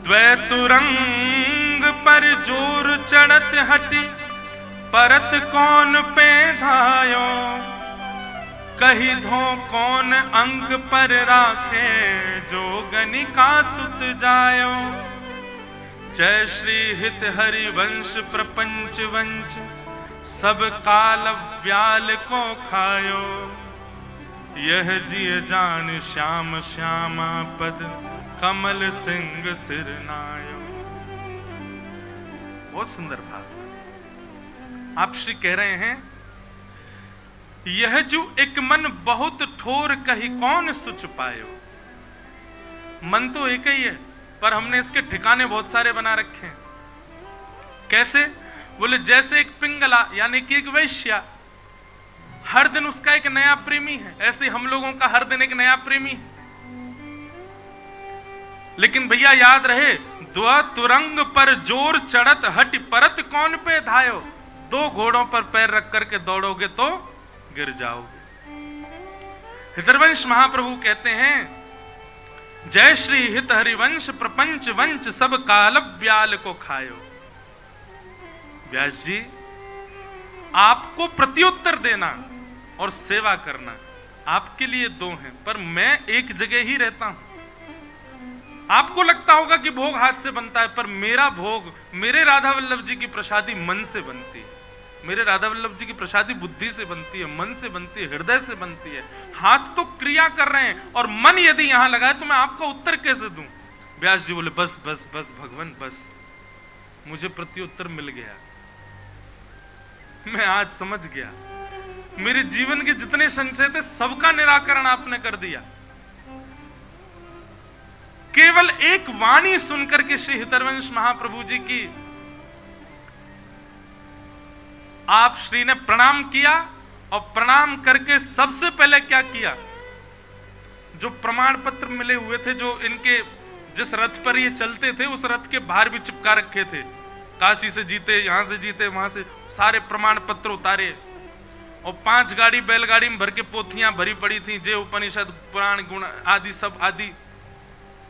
द्वैतुरंग पर जोर चढ़त हटी, परत कौन पे धायो, कही धो कौन अंग पर राखे, जो गनिका सुत जायो। जय श्री हित हरि वंश प्रपंच वंश, सब काल व्याल को खायो, यह जिय जान श्याम श्यामा पद, कमल सिंह सिर नायो। बहुत सुंदर भाव। आप श्री कह रहे हैं यह जो एक मन बहुत ठोर कही कौन सुच पायो। मन तो एक ही है, पर हमने इसके ठिकाने बहुत सारे बना रखे हैं। कैसे? बोले जैसे एक पिंगला यानी कि एक वैश्या, हर दिन उसका एक नया प्रेमी है, ऐसे हम लोगों का हर दिन एक नया प्रेमी है। लेकिन भैया याद रहे, द्वा तुरंग पर जोर चढ़त हट परत कौन पे धायो। दो घोड़ों पर पैर रख करके दौड़ोगे तो गिर जाओगे। हितरवंश महाप्रभु कहते हैं, जय श्री हित हरिवंश प्रपंच वंश सब काल व्याल को खायो। व्यास जी, आपको प्रत्युत्तर देना और सेवा करना आपके लिए दो हैं, पर मैं एक जगह ही रहता हूं। आपको लगता होगा कि भोग हाथ से बनता है, पर मेरा भोग, मेरे राधा वल्लभ जी की प्रसादी मन से बनती है। मेरे राधा वल्लभ जी की प्रसादी बुद्धि से बनती है, मन से बनती है, हृदय से बनती है। हाथ तो क्रिया कर रहे हैं और मन यदि यहां लगा है तो मैं आपका उत्तर कैसे दूं। व्यास जी बोले, बस बस बस भगवान बस, मुझे प्रत्युत्तर मिल गया। मैं आज समझ गया, मेरे जीवन के जितने संशय थे सबका निराकरण आपने कर दिया। केवल एक वाणी सुनकर के श्री हितरवंश महाप्रभु जी की आप श्री ने प्रणाम किया, और प्रणाम करके सबसे पहले क्या किया, जो प्रमाण पत्र मिले हुए थे, जो इनके जिस रथ पर ये चलते थे उस रथ के बाहर भी चिपका रखे थे, काशी से जीते, यहां से जीते, वहां से, सारे प्रमाण पत्र उतारे। और 5 गाड़ी बैलगाड़ी में भर के पोथियां भरी पड़ी थी, जे उपनिषद पुराण गुण आदि सब आदि।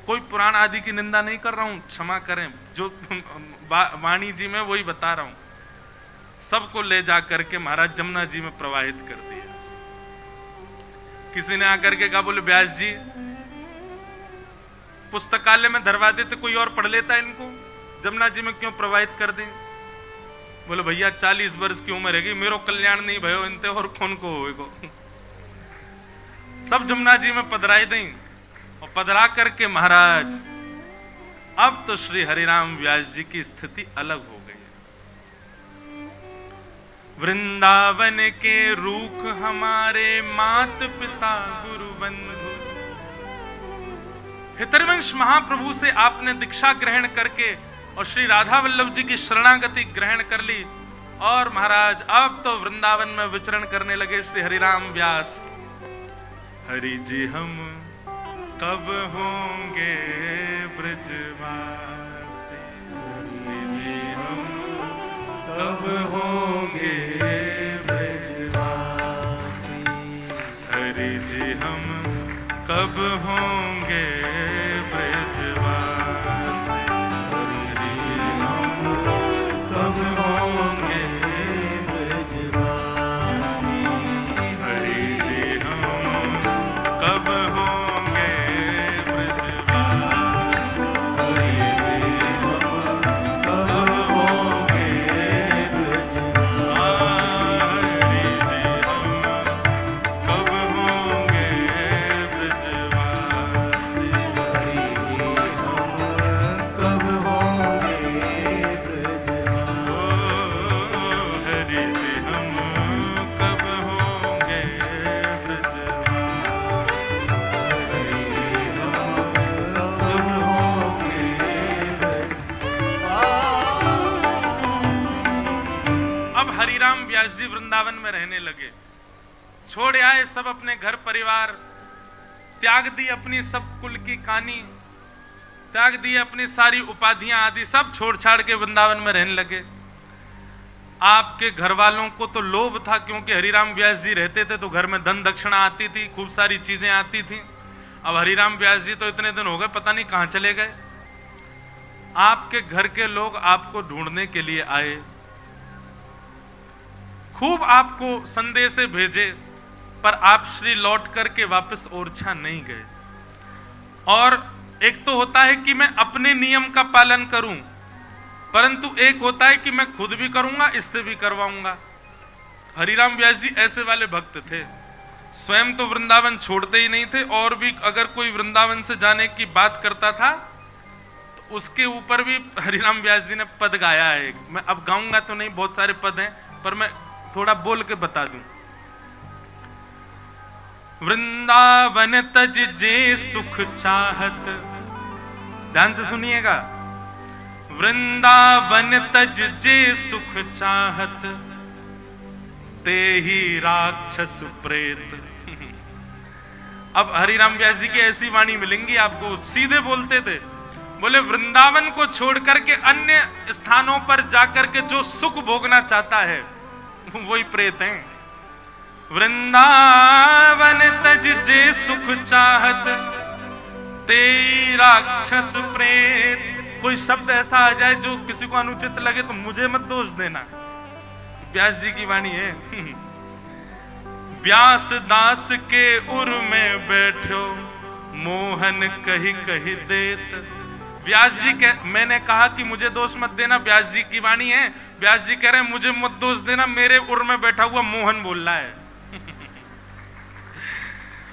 कोई पुराण आदि की निंदा नहीं कर रहा हूं, क्षमा करें, जो वाणी जी में वही बता रहा हूं। सबको ले जा करके महाराज जमुना जी में प्रवाहित कर दिया। किसी ने आकर के कहा, बोले व्यास जी पुस्तकालय में धरवा देते, कोई और पढ़ लेता इनको, जमुना जी में क्यों प्रवाहित कर दें। बोले भैया 40 वर्ष की उम्र है, मेरो कल्याण नहीं भयो इनते और कौन को होएगो। सब जमुना जी में पधराई दें, और पधरा करके महाराज अब तो श्री हरिराम व्यास जी की स्थिति अलग हो गई। वृंदावन के रूख हमारे मात पिता गुरु बंधु। हितरवंश महाप्रभु से आपने दीक्षा ग्रहण करके और श्री राधा वल्लभ जी की शरणागति ग्रहण कर ली, और महाराज अब तो वृंदावन में विचरण करने लगे श्री हरिराम व्यास। हरि जी हम कब होंगे ब्रजवासी, हरि जी हम कब होंगे ब्रजवासी, हरि जी हम कब होंगे ब्रजवासी, हरि जी हम कब होंगे ब्रजवासी, हरि जी हम कब होंगे ब्रजवासी, हरि जी हम कब होंगे ब्रजवासी, हरि जी हम कब होंगे ब्रजवासी, हरि जी हम कब होंगे ब्रजवासी, हरि जी हम कब होंगे ब्रजवासी, हरि जी हम कब होंगे ब्रजवासी। अब हरिराम व्यास जी वृंदावन में रहने लगे, छोड़ आए सब अपने घर परिवार, त्याग दी अपनी सब कुल की कहानी, त्याग दी अपनी सारी उपाधियां आदि सब छोड़ छाड़ के वृंदावन में रहने लगे। आपके घर वालों को तो लोभ था, क्योंकि हरिराम व्यास जी रहते थे तो घर में धन दक्षिणा आती थी, खूब सारी चीजें आती थी। अब हरिराम व्यास जी तो इतने दिन हो गए पता नहीं कहां चले गए। आपके घर के लोग आपको ढूंढने के लिए आए, खूब आपको संदेश भेजे, पर आप श्री लौट करके वापस ओरछा नहीं गए। और एक तो होता है कि मैं अपने नियम का पालन करूं, परंतु एक होता है कि मैं खुद भी करूंगा, इससे भी करवाऊंगा। हरिराम व्यास जी ऐसे वाले भक्त थे, स्वयं तो वृंदावन छोड़ते ही नहीं थे, और भी अगर कोई वृंदावन से जाने की बात करता था तो उसके ऊपर भी हरिराम व्यास जी ने पद गाया है। मैं अब गाऊंगा तो नहीं, बहुत सारे पद हैं, पर मैं थोड़ा बोल के बता दूं। वृंदावन तज जे सुख चाहत, ध्यान से सुनिएगा, वृंदावन तज जे सुख चाहत, ते ही राक्षस प्रेत। अब हरिराम व्यास जी की ऐसी वाणी मिलेंगी आपको, सीधे बोलते थे, बोले वृंदावन को छोड़ करके अन्य स्थानों पर जाकर के जो सुख भोगना चाहता है वही प्रेत हैं। वृंदावन तज जे सुख चाहत ते राक्षस प्रेत। कोई शब्द ऐसा आ जाए जो किसी को अनुचित लगे तो मुझे मत दोष देना, व्यास जी की वाणी है। व्यास दास के उर में बैठो मोहन कही कही देत। व्यास जी मैंने कहा कि मुझे दोष मत देना, व्यास जी की वाणी है। व्यास जी कह रहे हैं मुझे मत दोष देना, मेरे उर में बैठा हुआ मोहन बोल रहा है।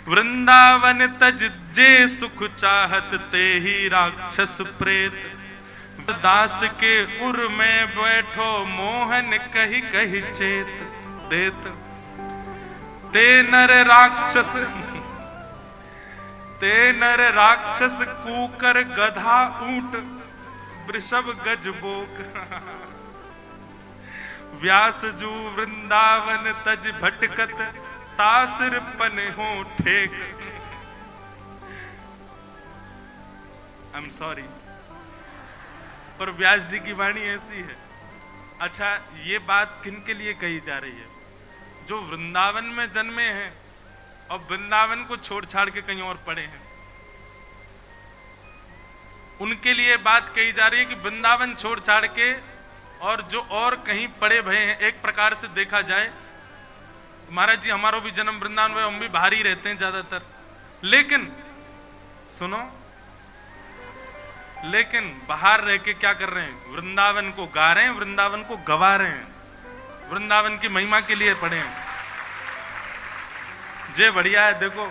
वृंदावन तज जे सुख चाहत ते ही राक्षस प्रेत। दास के उर में बैठो मोहन कही कही चेत देत। ते नर राक्षस कूकर गधा ऊंट वृषभ गज बोक। व्यास जू वृंदावन तज भटकत तासिर पने हो ठेक। आई एम सॉरी, पर व्यास जी की वाणी ऐसी है। अच्छा, ये बात किन के लिए कही जा रही है? जो वृंदावन में जन्मे हैं और वृंदावन को छोड़ छाड़ के कहीं और पड़े हैं, उनके लिए बात कही जा रही है कि वृंदावन छोड़ छाड़ के और जो और कहीं पड़े भय हैं। एक प्रकार से देखा जाए, महाराज जी हमारा भी जन्म वृंदावन में, हम भी बाहर ही रहते हैं ज्यादातर, लेकिन सुनो, लेकिन बाहर रह के क्या कर रहे हैं? वृंदावन को गा रहे हैं, वृंदावन को गवा रहे हैं, वृंदावन की महिमा के लिए पढ़े हैं। जे बढ़िया है। देखो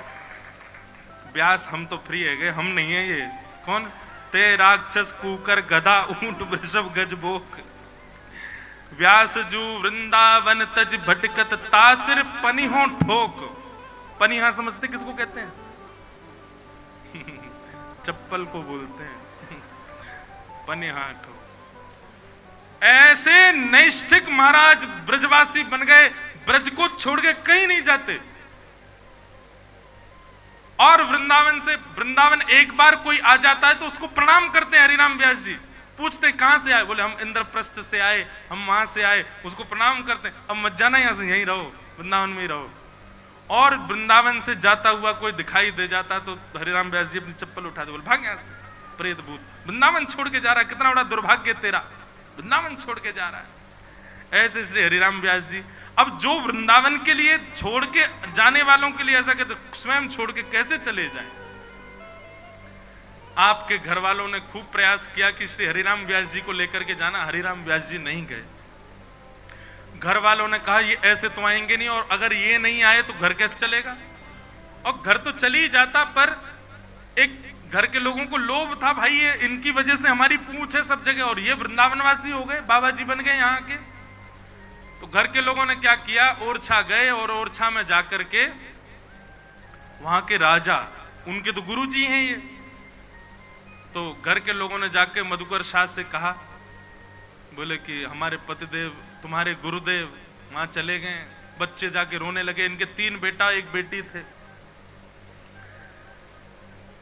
व्यास हम तो फ्री है गए, हम नहीं है। ये कौन? ते राक्षस कूकर गधा ऊंट वृषभ गज बोक। व्यास जू वृंदावन तज भटकत तासिर पनिहों ठोक। पनिहा समझते किसको कहते हैं? चप्पल को बोलते हैं पनिहा ठोक। ऐसे नैष्ठिक महाराज ब्रजवासी बन गए, ब्रज को छोड़ के कहीं नहीं जाते। और वृंदावन एक बार कोई आ जाता है तो उसको प्रणाम करते हैं। हरिराम व्यास जी पूछते कहां से आए? बोले हम इंद्रप्रस्थ से आए, हम वहां से आए। उसको प्रणाम करते हैं, अब मत जाना यहां से, यहीं रहो, वृंदावन में ही रहो। और वृंदावन से जाता हुआ कोई दिखाई दे जाता तो हरिराम व्यास जी अपनी चप्पल उठा दे, बोले भाग यहां से, प्रेत भूत, वृंदावन छोड़ के जा रहा है, कितना बड़ा दुर्भाग्य तेरा, वृंदावन छोड़ के जा रहा है। ऐसे श्री हरिराम व्यास जी। अब जो वृंदावन के लिए छोड़ के जाने वालों के लिए ऐसा कहते, स्वयं छोड़ के कैसे चले जाएं? आपके घर वालों ने खूब प्रयास किया कि श्री हरिराम व्यास जी को लेकर के जाना, हरिराम व्यास जी नहीं गए। घर वालों ने कहा ये ऐसे तो आएंगे नहीं, और अगर ये नहीं आए तो घर कैसे चलेगा? और घर तो चल ही जाता, पर एक घर के लोगों को लोभ था, भाई ये इनकी वजह से हमारी पूंछ है सब जगह, और ये वृंदावनवासी हो गए, बाबा जी बन गए यहाँ के। तो घर के लोगों ने क्या किया, ओरछा गए, और ओरछा में जाकर के वहां के राजा, उनके तो गुरु जी हैं ये, तो घर के लोगों ने जाके मधुकर शाह से कहा, बोले कि हमारे पतिदेव तुम्हारे गुरुदेव वहां चले गए। बच्चे जाके रोने लगे, इनके 3 बेटा 1 बेटी थे।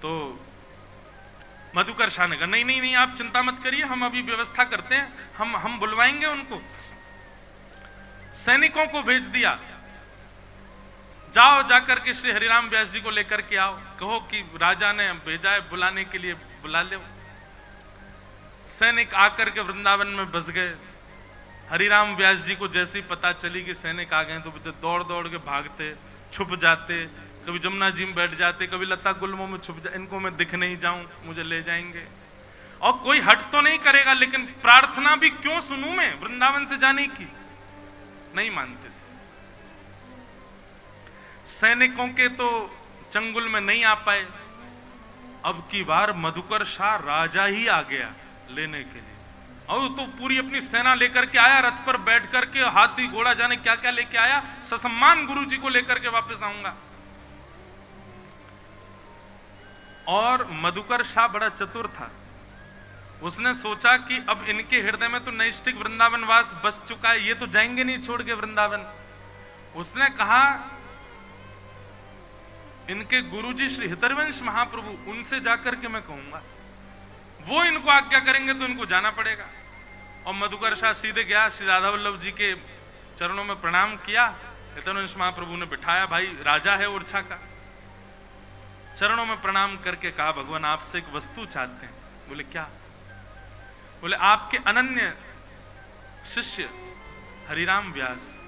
तो मधुकर शाह ने कहा नहीं नहीं नहीं, आप चिंता मत करिए, हम अभी व्यवस्था करते हैं, हम बुलवाएंगे उनको। सैनिकों को भेज दिया, जाओ जाकर के श्री हरिराम व्यास जी को लेकर के आओ, कहो कि राजा ने भेजा है बुलाने के लिए, बुला ले। सैनिक आकर के वृंदावन में बस गए। हरिराम व्यास जी को जैसे ही पता चली कि सैनिक आ गए तो बच्चे दौड़ दौड़ के भागते, छुप जाते, कभी जमुना जी में बैठ जाते, कभी लता गुल्मों में छुप जाते, इनको मैं दिख नहीं जाऊं, मुझे ले जाएंगे। और कोई हट तो नहीं करेगा, लेकिन प्रार्थना भी क्यों सुनूं मैं वृंदावन से जाने की? नहीं मानते थे। सैनिकों के तो चंगुल में नहीं आ पाए। अब की बार मधुकर शाह राजा ही आ गया लेने के लिए, और तो पूरी अपनी सेना लेकर के आया, रथ पर बैठ करके, हाथी घोड़ा जाने क्या क्या लेके आया, ससम्मान गुरु जी को लेकर के वापस आऊंगा। और मधुकर शाह बड़ा चतुर था, उसने सोचा कि अब इनके हृदय में तो नैष्ठिक वृंदावन वास बस चुका है, ये तो जाएंगे नहीं छोड़ के वृंदावन। उसने कहा इनके गुरुजी श्री हितरवंश महाप्रभु, उनसे जाकर के मैं कहूंगा। वो इनको आज्ञा करेंगे तो इनको जाना पड़ेगा। और मधुकर शाह सीधे गया, श्री राधा वल्लभ जी के चरणों में प्रणाम किया। हितरवंश महाप्रभु ने बिठाया, भाई राजा है ओरछा का, चरणों में प्रणाम करके कहा, भगवान आपसे एक वस्तु चाहते हैं। बोले क्या? बोले आपके अनन्य शिष्य हरिराम व्यास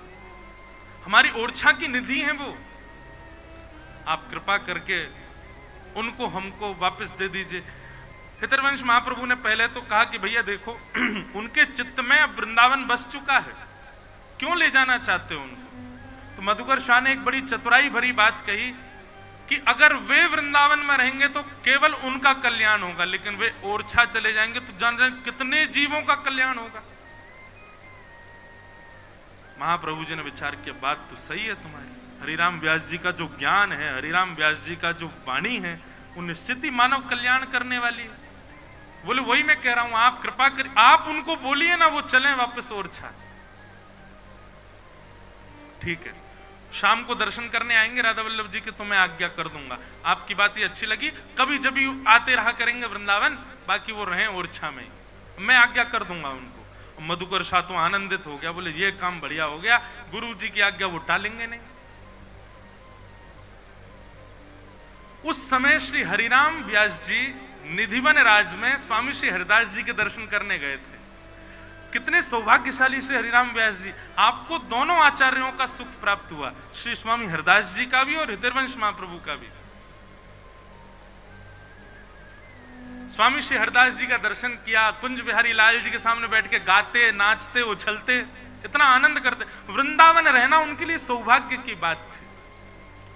हमारी ओरछा की निधि हैं, वो आप कृपा करके उनको हमको वापस दे दीजिए। हितरवंश महाप्रभु ने पहले तो कहा कि भैया देखो उनके चित्त में अब वृंदावन बस चुका है, क्यों ले जाना चाहते हो उनको? तो मधुकर शाह ने एक बड़ी चतुराई भरी बात कही कि अगर वे वृंदावन में रहेंगे तो केवल उनका कल्याण होगा, लेकिन वे ओरछा चले जाएंगे तो जान जाए कितने जीवों का कल्याण होगा। महाप्रभु जी ने विचार किया, बात तो सही है तुम्हारी, हरिराम व्यास जी का जो ज्ञान है, हरिराम व्यास जी का जो वाणी है, वो निश्चित ही मानव कल्याण करने वाली है। बोले वही मैं कह रहा हूं, आप कृपा कर, आप उनको बोलिए ना वो चलें वापस ओरछा। ठीक है, शाम को दर्शन करने आएंगे राधा वल्लभ जी के तो मैं आज्ञा कर दूंगा। आपकी बात ही अच्छी लगी, कभी जब भी आते रहा करेंगे वृंदावन, बाकी वो रहें ओरछा में, मैं आज्ञा कर दूंगा उनको। मधुकर शाह तो आनंदित हो गया, बोले ये काम बढ़िया हो गया, गुरु जी की आज्ञा वो टालेंगे नहीं। उस समय श्री हरिराम व्यास जी निधिवन राज में स्वामी श्री हरिदास जी के दर्शन करने गए थे। कितने सौभाग्यशाली श्री हरिराम व्यास जी, आपको दोनों आचार्यों का सुख प्राप्त हुआ, श्री स्वामी हरिदास जी का भी और हितरवंश महाप्रभु का भी। स्वामी श्री हरिदास जी का दर्शन किया, कुंज बिहारी लाल जी के सामने बैठ के गाते, नाचते, उछलते, इतना आनंद करते। वृंदावन रहना उनके लिए सौभाग्य की बात थी,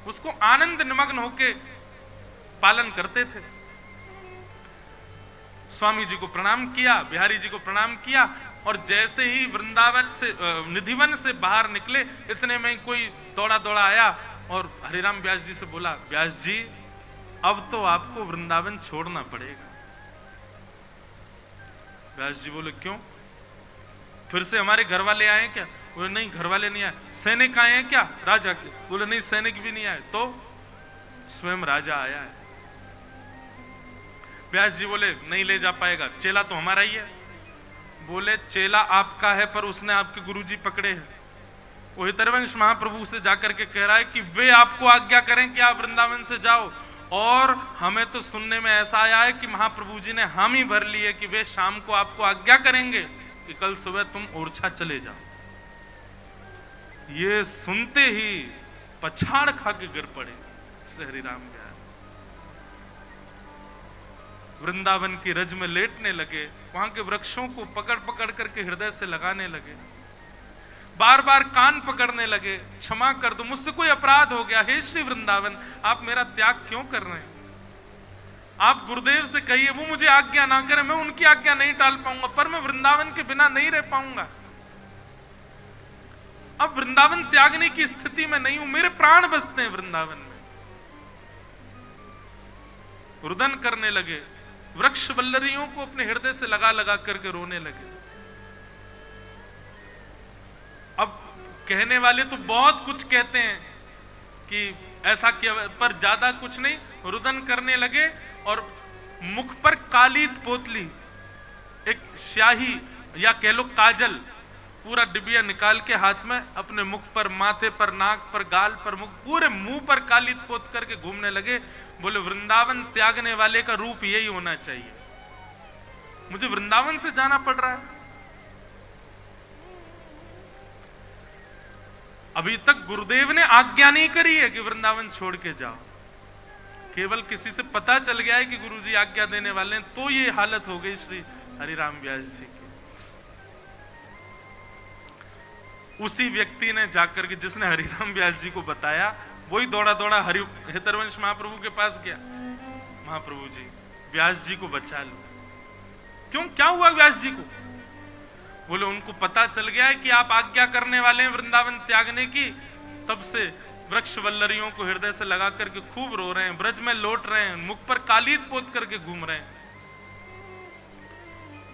उसको आनंद निमग्न होके पालन करते थे। स्वामी जी को प्रणाम किया, बिहारी जी को प्रणाम किया, और जैसे ही वृंदावन से निधिवन से बाहर निकले, इतने में कोई दौड़ा दौड़ा आया और हरिराम व्यास जी से बोला, व्यास जी अब तो आपको वृंदावन छोड़ना पड़ेगा। व्यास जी बोले क्यों? फिर से हमारे घर वाले आए क्या? बोले नहीं, घर वाले नहीं आए। सैनिक आए हैं क्या? राजा के? बोले नहीं, सैनिक भी नहीं आए। तो स्वयं राजा आया है। व्यास जी बोले नहीं ले जा पाएगा, चेला तो हमारा ही है। बोले चेला आपका है पर उसने आपके गुरुजी पकड़े हैं। वो हितरवंश महाप्रभु से जाकर के कह रहा है कि वे आपको आज्ञा करें कि आप वृंदावन से जाओ, और हमें तो सुनने में ऐसा आया है कि महाप्रभु जी ने हामी भर ली है कि वे शाम को आपको आज्ञा करेंगे कि कल सुबह तुम ओरछा चले जाओ। ये सुनते ही पछाड़ खा के गिर पड़े श्री हरिराम व्यास, वृंदावन की रज में लेटने लगे, वहां के वृक्षों को पकड़ पकड़ करके हृदय से लगाने लगे, बार बार कान पकड़ने लगे, क्षमा कर दो, मुझसे कोई अपराध हो गया, हे श्री वृंदावन आप मेरा त्याग क्यों कर रहे हैं? आप गुरुदेव से कहिए वो मुझे आज्ञा ना करें, मैं उनकी आज्ञा नहीं टाल पाऊंगा, पर मैं वृंदावन के बिना नहीं रह पाऊंगा। अब वृंदावन त्यागने की स्थिति में नहीं हूं, मेरे प्राण बसते हैं वृंदावन में। रुदन करने लगे, वृक्ष वल्लरियों को अपने हृदय से लगा लगा करके रोने लगे। अब कहने वाले तो बहुत कुछ कहते हैं कि ऐसा किया, पर ज्यादा कुछ नहीं, रुदन करने लगे और मुख पर काली पोतली, एक स्याही या कह लो काजल, पूरा डिबिया निकाल के हाथ में अपने मुख पर, माथे पर, नाक पर, गाल पर, मुख, पूरे मुंह पर काली पोत करके घूमने लगे। बोले वृंदावन त्यागने वाले का रूप यही होना चाहिए, मुझे वृंदावन से जाना पड़ रहा है। अभी तक गुरुदेव ने आज्ञा नहीं करी है कि वृंदावन छोड़ के जाओ, केवल किसी से पता चल गया है कि गुरुजी आज्ञा देने वाले हैं, तो ये हालत हो गई श्री हरिराम व्यास जी की। उसी व्यक्ति ने जाकर के, जिसने हरिराम व्यास जी को बताया, वही दौड़ा दौड़ा हितरवंश महाप्रभु के पास गया, महाप्रभु जी व्यास जी को बचा लो। क्यों, क्या हुआ व्यास जी को? बोले उनको पता चल गया है कि आप आज्ञा करने वाले हैं वृंदावन त्यागने की, तब से वृक्ष वल्लरियों को हृदय से लगा करके खूब रो रहे हैं, ब्रज में लौट रहे हैं, मुख पर कालीद पोत करके घूम रहे हैं।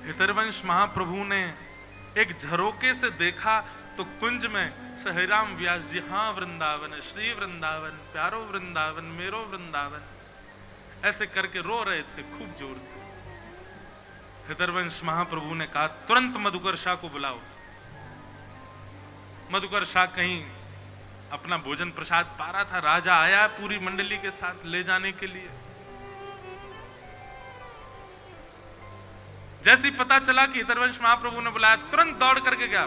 हितरवंश महाप्रभु ने एक झरोके से देखा तो कुंज में हरिराम व्यास जी, हाँ वृंदावन, श्री वृंदावन, प्यारो वृंदावन, मेरो वृंदावन, ऐसे करके रो रहे थे खूब जोर से। हृदयवंश महाप्रभु ने कहा तुरंत मधुकर शाह को बुलाओ। मधुकर शाह कहीं अपना भोजन प्रसाद पा रहा था, राजा आया पूरी मंडली के साथ ले जाने के लिए। जैसे ही पता चला कि हृदयवंश महाप्रभु ने बुलाया, तुरंत दौड़ करके गया,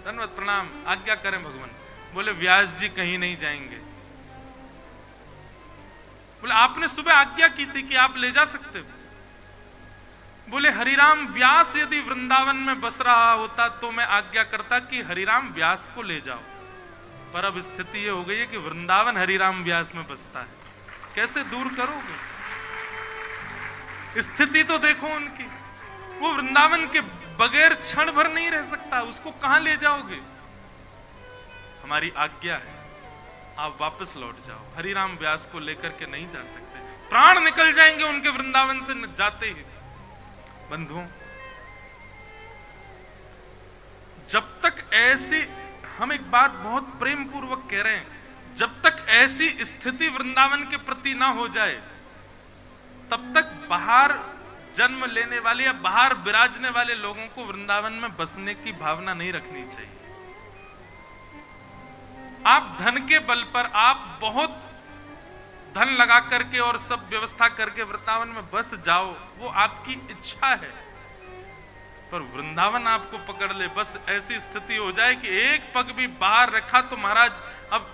धन्यवाद प्रणाम, आज्ञा करें भगवान। बोले व्यास जी कहीं नहीं जाएंगे। बोले आपने सुबह आज्ञा की थी कि आप ले जा सकते हो। बोले हरिराम व्यास यदि वृंदावन में बस रहा होता तो मैं आज्ञा करता कि हरिराम व्यास को ले जाओ, पर अब स्थिति ये हो गई है कि वृंदावन हरिराम व्यास में बसता है, कैसे दूर करोगे? स्थिति तो देखो उनकी, वो वृंदावन के बगैर क्षण भर नहीं रह सकता, उसको कहां ले जाओगे? हमारी आज्ञा है आप वापस लौट जाओ, हरिराम व्यास को लेकर के नहीं जा सकते, प्राण निकल जाएंगे उनके वृंदावन से जाते ही। बंधुओं, जब तक ऐसी, हम एक बात बहुत प्रेम पूर्वक कह रहे हैं, जब तक ऐसी स्थिति वृंदावन के प्रति ना हो जाए तब तक बाहर जन्म लेने वाले या बाहर विराजने वाले लोगों को वृंदावन में बसने की भावना नहीं रखनी चाहिए। आप धन के बल पर, आप बहुत धन लगा करके और सब व्यवस्था करके वृंदावन में बस जाओ, वो आपकी इच्छा है, पर वृंदावन आपको पकड़ ले, बस ऐसी स्थिति हो जाए कि एक पग भी बाहर रखा तो महाराज अब,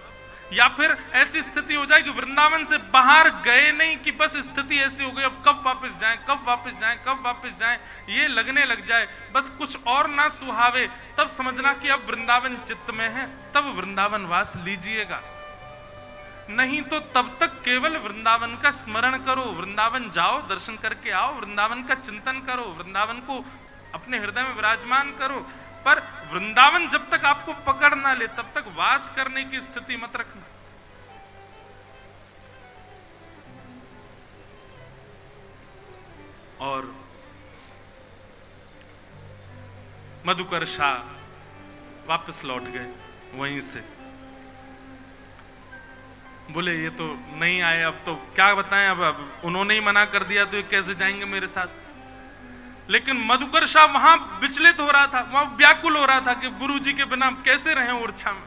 या फिर ऐसी स्थिति हो जाए कि वृंदावन से बाहर गए नहीं, कि बस स्थिति ऐसी हो गई अब कब वापस जाएं, कब वापस जाएं, कब वापस जाएं, ये लगने लग जाए, बस कुछ और ना सुहावे, तब समझना कि अब वृंदावन चित्त में है, तब वृंदावन वास लीजिएगा। नहीं तो तब तक केवल वृंदावन का स्मरण करो, वृंदावन जाओ, दर्शन करके आओ, वृंदावन का चिंतन करो, वृंदावन को अपने हृदय में विराजमान करो, पर वृंदावन जब तक आपको पकड़ ना ले तब तक वास करने की स्थिति मत रखना। और मधुकर शाह वापस लौट गए वहीं से। बोले ये तो नहीं आए, अब तो क्या बताएं, अब उन्होंने ही मना कर दिया तो ये कैसे जाएंगे मेरे साथ। लेकिन मधुकर शाह वहां विचलित हो रहा था, वहां व्याकुल हो रहा था कि गुरुजी के बिना कैसे रहें ओरछा में।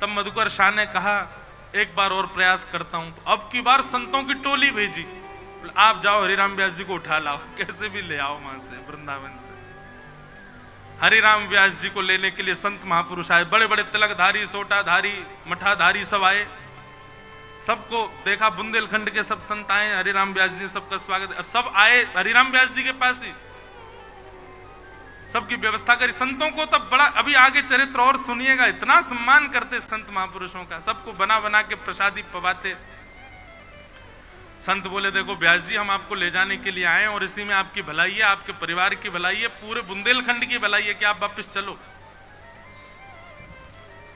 तब मधुकर शाह ने कहा एक बार और प्रयास करता हूं, तो अब की बार संतों की टोली भेजी, आप जाओ हरिराम व्यास जी को उठा लाओ, कैसे भी ले आओ वहां से वृंदावन से। हरिराम व्यास जी को लेने के लिए संत महापुरुष आए, बड़े बड़े तिलकधारी, सोटाधारी, मठाधारी सब आए, सबको देखा, बुंदेलखंड के सब संत आए, हरिराम व्यास जी सबका स्वागत, सब आए हरिराम व्यास जी के पास ही, सबकी व्यवस्था करी। संतों को तब बड़ा, अभी आगे चरित्र और सुनिएगा, इतना सम्मान करते संत महापुरुषों का, सबको बना बना के प्रसादी पवाते। संत बोले देखो व्यास जी हम आपको ले जाने के लिए आए और इसी में आपकी भलाई है, आपके परिवार की भलाई है, पूरे बुंदेलखंड की भलाई है कि आप वापस चलो।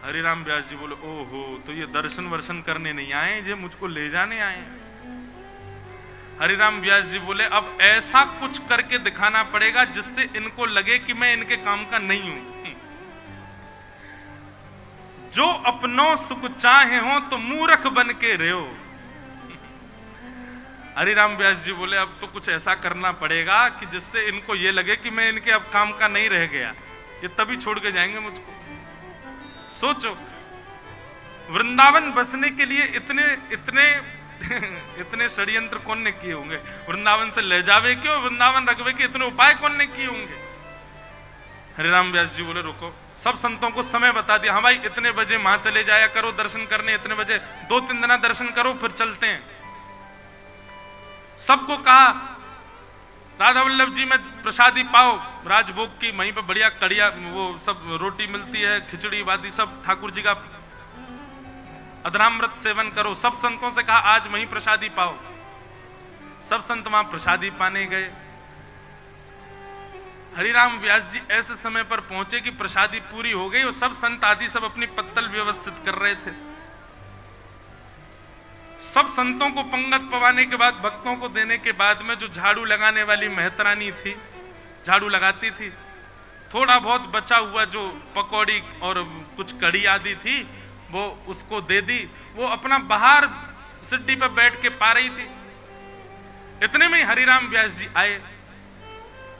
हरिराम व्यास जी बोले ओहो, तो ये दर्शन वर्शन करने नहीं आए, ये मुझको ले जाने आए। हरिराम व्यास जी बोले अब ऐसा कुछ करके दिखाना पड़ेगा जिससे इनको लगे कि मैं इनके काम का नहीं हूं। जो अपनों सुख चाहे हो तो मूर्ख बन के रहो। हरिराम व्यास जी बोले अब तो कुछ ऐसा करना पड़ेगा कि जिससे इनको ये लगे कि मैं इनके अब काम का नहीं रह गया, ये तभी छोड़ के जाएंगे मुझको। सोचो वृंदावन बसने के लिए इतने इतने इतने षड्यंत्र कौन ने किए होंगे, वृंदावन से ले जावे क्यों, वृंदावन रखवे के इतने उपाय कौन ने किए होंगे। हरिराम व्यास जी बोले रुको, सब संतों को समय बता दिया, हाँ भाई इतने बजे वहां चले जाया करो दर्शन करने, इतने बजे 2-3 दिन दर्शन करो फिर चलते हैं। सबको कहा राधा वल्लभ जी में प्रसादी पाओ राजभोग की, वहीं पे बढ़िया कड़िया वो सब रोटी मिलती है, खिचड़ी वादी सब, ठाकुर जी का अधरामृत सेवन करो। सब संतों से कहा आज वहीं प्रसादी पाओ। सब संत वहां प्रसादी पाने गए। हरिराम व्यास जी ऐसे समय पर पहुंचे कि प्रसादी पूरी हो गई और सब संत आदि सब अपनी पत्तल व्यवस्थित कर रहे थे। सब संतों को पंगत पवाने के बाद, भक्तों को देने के बाद में जो झाड़ू लगाने वाली मेहतरानी थी, झाड़ू लगाती थी, थोड़ा बहुत बचा हुआ जो पकौड़ी और कुछ कड़ी आदि थी वो उसको दे दी। वो अपना बाहर सिड्डी पर बैठ के पा रही थी। इतने में हरिराम व्यास जी आए।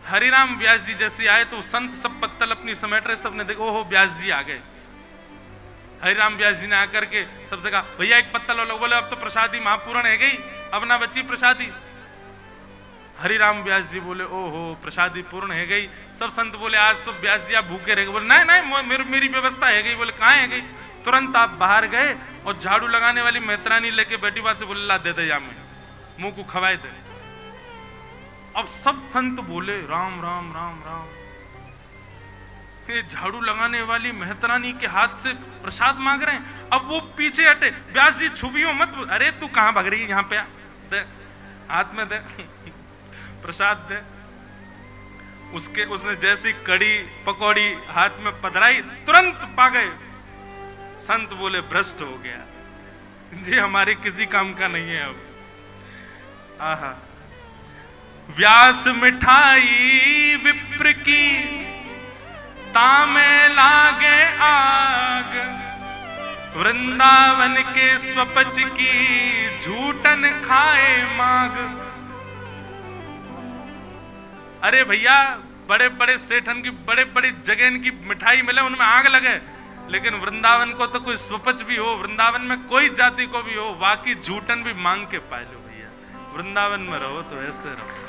हरिराम व्यास जी जैसे आए तो संत सब पत्तल अपनी समेट रहे, सबने देखो ओहो व्यास जी आ गए। हरिराम व्यास जी ने आकर के सबसे कहा भैया एक पत्तल लो। बोले अब तो प्रसादी महापूर्ण है गई, अब ना बची प्रसादी। हरिराम व्यास जी बोले ओहो प्रसादी पूर्ण है गई। सब संत बोले आज तो व्यास जी आप भूखे रह गए। बोले नहीं नहीं मेरी व्यवस्था है गई। बोले कहाँ है गई? तुरंत आप बाहर गए और झाड़ू लगाने वाली मेहतरानी लेके बेटी बात से बोले ला दे दे या में मुंह को खवाए दे। अब सब संत बोले राम राम राम राम। झाड़ू लगाने वाली मेहतरानी के हाथ से प्रसाद मांग रहे हैं। अब वो पीछे हटे, व्यास जी छुपियो मत। अरे तू कहां भाग रही है, यहाँ पे दे, हाथ में दे प्रसाद दे। उसने जैसी कड़ी पकौड़ी हाथ में पधराई, तुरंत पा गए। संत बोले भ्रष्ट हो गया जी, हमारे किसी काम का नहीं है अब। आहा व्यास मिठाई विप्र की तामे लागे आग, वृंदावन के स्वपच की झूठन खाए माग। अरे भैया बड़े बड़े सेठन की बड़े बड़े जगह इनकी मिठाई मिले उनमें आग लगे, लेकिन वृंदावन को तो कोई स्वपच भी हो, वृंदावन में कोई जाति को भी हो, बाकी झूठन भी मांग के पाए लो भैया। वृंदावन में रहो तो ऐसे रहो।